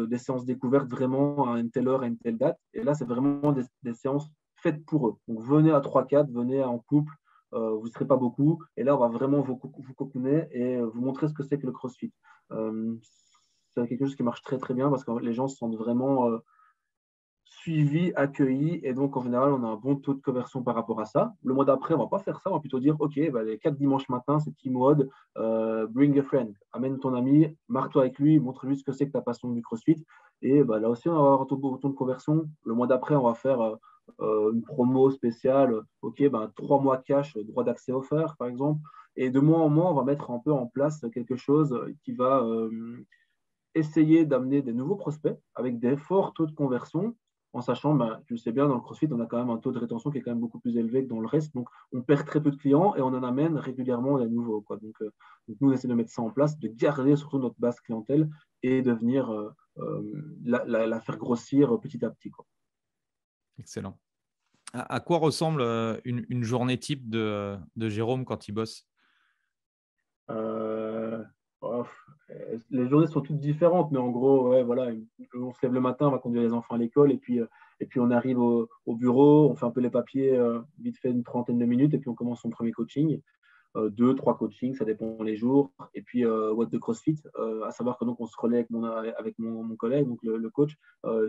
des séances découvertes vraiment à une telle heure, à une telle date. Et là, c'est vraiment des séances faites pour eux. Donc, venez à 3-4, venez en couple, vous ne serez pas beaucoup. Et là, on va vraiment vous cocooner et vous montrer ce que c'est que le CrossFit. C'est quelque chose qui marche très, très bien parce que les gens se sentent vraiment suivi, accueilli, et donc en général, on a un bon taux de conversion par rapport à ça. Le mois d'après, on ne va pas faire ça, on va plutôt dire, OK, bah, les 4 dimanches matin, c'est team mode, bring a friend, amène ton ami, marre-toi avec lui, montre-lui ce que c'est que ta passion du CrossFit, et bah, là aussi, on va avoir un taux de conversion. Le mois d'après, on va faire une promo spéciale, OK, bah, 3 mois cash, droit d'accès offert, par exemple, et de mois en mois, on va mettre un peu en place quelque chose qui va essayer d'amener des nouveaux prospects avec des forts taux de conversion, en sachant, ben, tu le sais bien, dans le CrossFit, on a quand même un taux de rétention qui est quand même beaucoup plus élevé que dans le reste. Donc, on perd très peu de clients et on en amène régulièrement des nouveaux, quoi. Donc, nous, on essaie de mettre ça en place, de garder surtout notre base clientèle et de venir la faire grossir petit à petit, quoi. Excellent. À quoi ressemble une journée type de Jérôme quand il bosse? Les journées sont toutes différentes, mais en gros, ouais, voilà, on se lève le matin, on va conduire les enfants à l'école, et puis on arrive au bureau, on fait un peu les papiers, vite fait une trentaine de minutes, et puis on commence son premier coaching. 2, 3 coachings, ça dépend les jours. Et puis, What the CrossFit, à savoir que donc on se relaie avec mon collègue, donc le coach.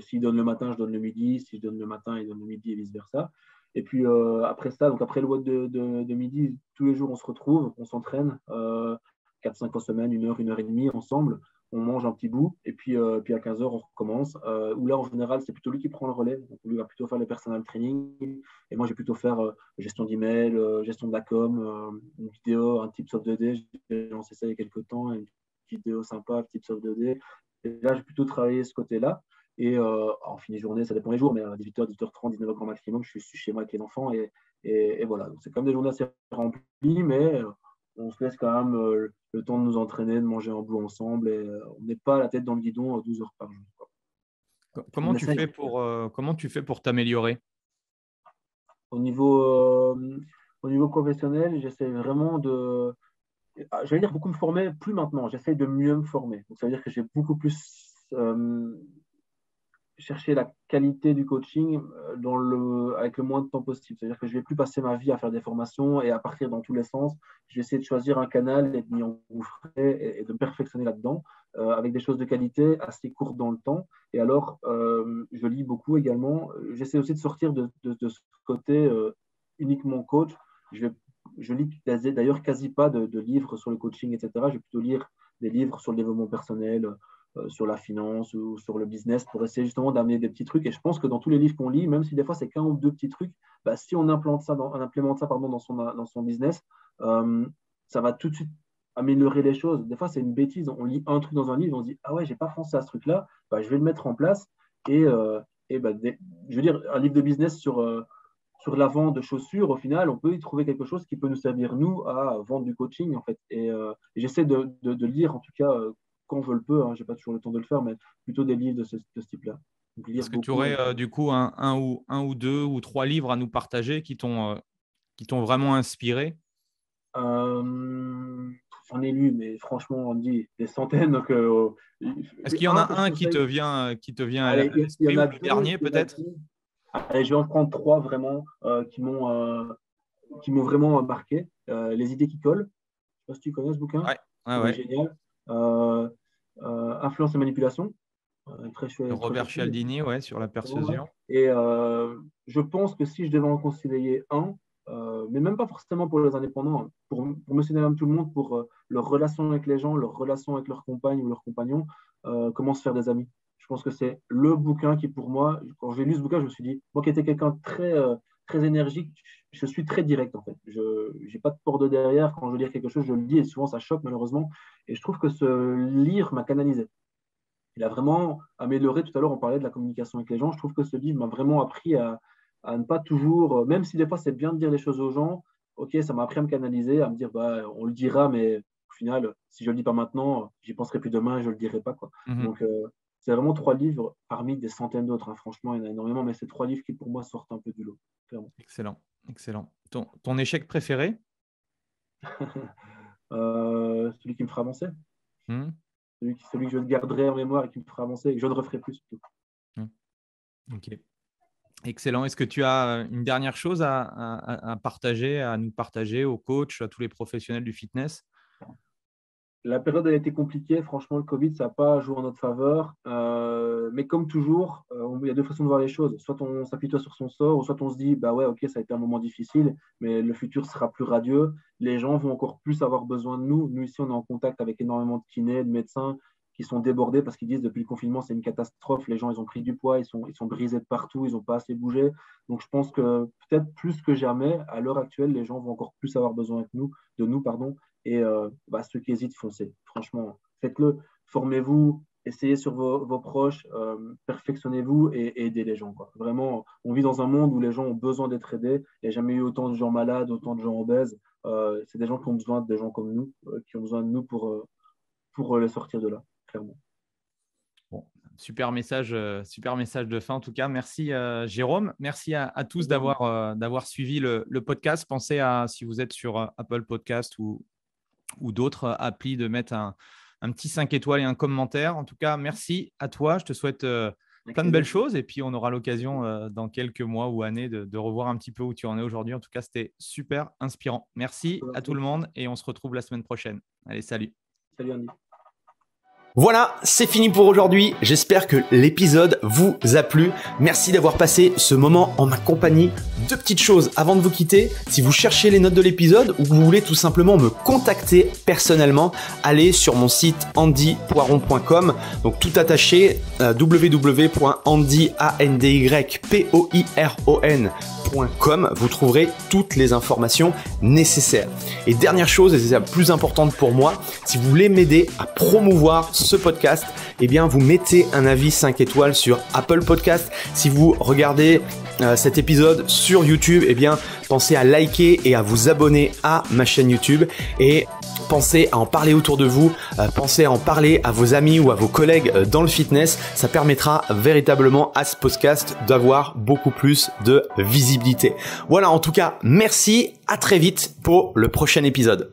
S'il donne le matin, je donne le midi. Si je donne le matin, il donne le midi et vice-versa. Et puis, après ça, donc après le What de midi, tous les jours, on se retrouve, on s'entraîne. 4-5 en semaine, 1 heure et demie ensemble. On mange un petit bout et puis à 15h, on recommence. Où là, en général, c'est plutôt lui qui prend le relais. Donc, lui va plutôt faire le personal training et moi, j'ai plutôt faire gestion d'email, gestion de la com, une vidéo, un tips of 2D. J'ai lancé ça il y a quelques temps, une vidéo sympa, tips of 2D. Et là, j'ai plutôt travaillé ce côté-là. Et en fin de journée, ça dépend les jours, mais à 18h, 18h30, 19h grand maximum, je suis chez moi avec les enfants. Et voilà, donc c'est quand même des journées assez remplies, mais on se laisse quand même le temps de nous entraîner, de manger un bout ensemble, et on n'est pas la tête dans le guidon 12 heures par jour, quoi. Comment tu fais pour t'améliorer? Au niveau professionnel, j'essaie vraiment j'allais dire beaucoup me former, plus maintenant, j'essaie de mieux me former. Donc, ça veut dire que j'ai beaucoup plus chercher la qualité du coaching avec le moins de temps possible. C'est-à-dire que je ne vais plus passer ma vie à faire des formations et à partir dans tous les sens. Je vais essayer de choisir un canal et de m'y engouffrer et de me perfectionner là-dedans avec des choses de qualité assez courtes dans le temps. Et alors, je lis beaucoup également. J'essaie aussi de sortir de ce côté uniquement coach. Je lis d'ailleurs quasi pas de livres sur le coaching, etc. Je vais plutôt lire des livres sur le développement personnel, sur la finance ou sur le business pour essayer justement d'amener des petits trucs. Et je pense que dans tous les livres qu'on lit, même si des fois c'est qu'un ou deux petits trucs, bah, si on implémente ça dans son business, ça va tout de suite améliorer les choses. Des fois, c'est une bêtise. On lit un truc dans un livre, on se dit, ah ouais, j'ai pas pensé à ce truc-là, bah, je vais le mettre en place. Et bah, je veux dire, un livre de business sur la vente de chaussures, au final, on peut y trouver quelque chose qui peut nous servir, nous, à vendre du coaching, en fait. Et j'essaie de lire, en tout cas, quand je le peux, hein, je n'ai pas toujours le temps de le faire, mais plutôt des livres de ce type-là. Est-ce que tu aurais du coup un ou deux ou trois livres à nous partager qui t'ont vraiment inspiré? J'en ai lu, mais franchement, on dit des centaines. Donc, est-ce qu'il y en a un qui te vient à l'esprit, ou le dernier peut-être? Allez, je vais en prendre trois vraiment qui m'ont vraiment marqué. Les idées qui collent. Je ne sais pas si tu connais ce bouquin. Ouais. Génial. Influence et manipulation. Très chouette. Robert Cialdini, sur la persuasion. Et je pense que si je devais en conseiller un, mais même pas forcément pour les indépendants, pour monsieur et madame tout le monde, pour leur relation avec les gens, leur relation avec leurs compagnes ou leurs compagnons, comment se faire des amis. Je pense que c'est le bouquin qui, pour moi, quand j'ai lu ce bouquin, je me suis dit, moi qui étais quelqu'un de très énergique, je suis très direct en fait. Je n'ai pas de porte de derrière. Quand je veux dire quelque chose, je le dis et souvent ça choque malheureusement. Et je trouve que ce livre m'a canalisé. Il a vraiment amélioré. Tout à l'heure, on parlait de la communication avec les gens. Je trouve que ce livre m'a vraiment appris à ne pas toujours, même si des fois c'est bien de dire les choses aux gens, ok, ça m'a appris à me canaliser, à me dire, bah, on le dira, mais au final, si je ne le dis pas maintenant, j'y penserai plus demain, je ne le dirai pas, quoi. Donc, c'est vraiment trois livres parmi des centaines d'autres. Hein. Franchement, il y en a énormément, mais c'est trois livres qui, pour moi, sortent un peu du lot, clairement. Excellent. Ton échec préféré? Celui qui me fera avancer. Celui que je garderai en mémoire et qui me fera avancer et que je ne referai plus, surtout. Ok. Excellent. Est-ce que tu as une dernière chose à partager, à nous partager, aux coachs, à tous les professionnels du fitness? La période a été compliquée. Franchement, le Covid, ça n'a pas joué en notre faveur. Mais comme toujours, il y a deux façons de voir les choses. Soit on s'appuie sur son sort, ou soit on se dit, bah ouais, ok, ça a été un moment difficile, mais le futur sera plus radieux. Les gens vont encore plus avoir besoin de nous. Nous, ici, on est en contact avec énormément de kinés, de médecins qui sont débordés parce qu'ils disent depuis le confinement, c'est une catastrophe. Les gens, ils ont pris du poids, ils sont brisés de partout, ils n'ont pas assez bougé. Donc, je pense que peut-être plus que jamais, à l'heure actuelle, les gens vont encore plus avoir besoin de nous. Et ceux qui hésitent, foncez. Franchement, faites-le. Formez-vous, essayez sur vos proches, perfectionnez-vous et aidez les gens, quoi. Vraiment, on vit dans un monde où les gens ont besoin d'être aidés. Il n'y a jamais eu autant de gens malades, autant de gens obèses. C'est des gens qui ont besoin de gens comme nous, qui ont besoin de nous pour les sortir de là, clairement. Bon, super message de fin en tout cas. Merci Jérôme. Merci à tous d'avoir suivi le podcast. Pensez à, si vous êtes sur Apple Podcast ou d'autres applis, de mettre un petit 5 étoiles et un commentaire. En tout cas, merci à toi. Je te souhaite plein de belles choses et puis on aura l'occasion dans quelques mois ou années de revoir un petit peu où tu en es aujourd'hui. En tout cas, c'était super inspirant. Merci à tout le monde et on se retrouve la semaine prochaine. Allez, salut. Salut Andy. Voilà, c'est fini pour aujourd'hui. J'espère que l'épisode vous a plu. Merci d'avoir passé ce moment en ma compagnie. Deux petites choses avant de vous quitter. Si vous cherchez les notes de l'épisode ou que vous voulez tout simplement me contacter personnellement, allez sur mon site andypoiron.com. Donc tout attaché, www.andypoiron.com. Vous trouverez toutes les informations nécessaires. Et dernière chose, et c'est la plus importante pour moi, si vous voulez m'aider à promouvoir ce podcast, eh bien vous mettez un avis 5 étoiles sur Apple Podcast. Si vous regardez cet épisode sur YouTube, eh bien pensez à liker et à vous abonner à ma chaîne YouTube et pensez à en parler autour de vous, pensez à en parler à vos amis ou à vos collègues dans le fitness. Ça permettra véritablement à ce podcast d'avoir beaucoup plus de visibilité. Voilà, en tout cas, merci, à très vite pour le prochain épisode.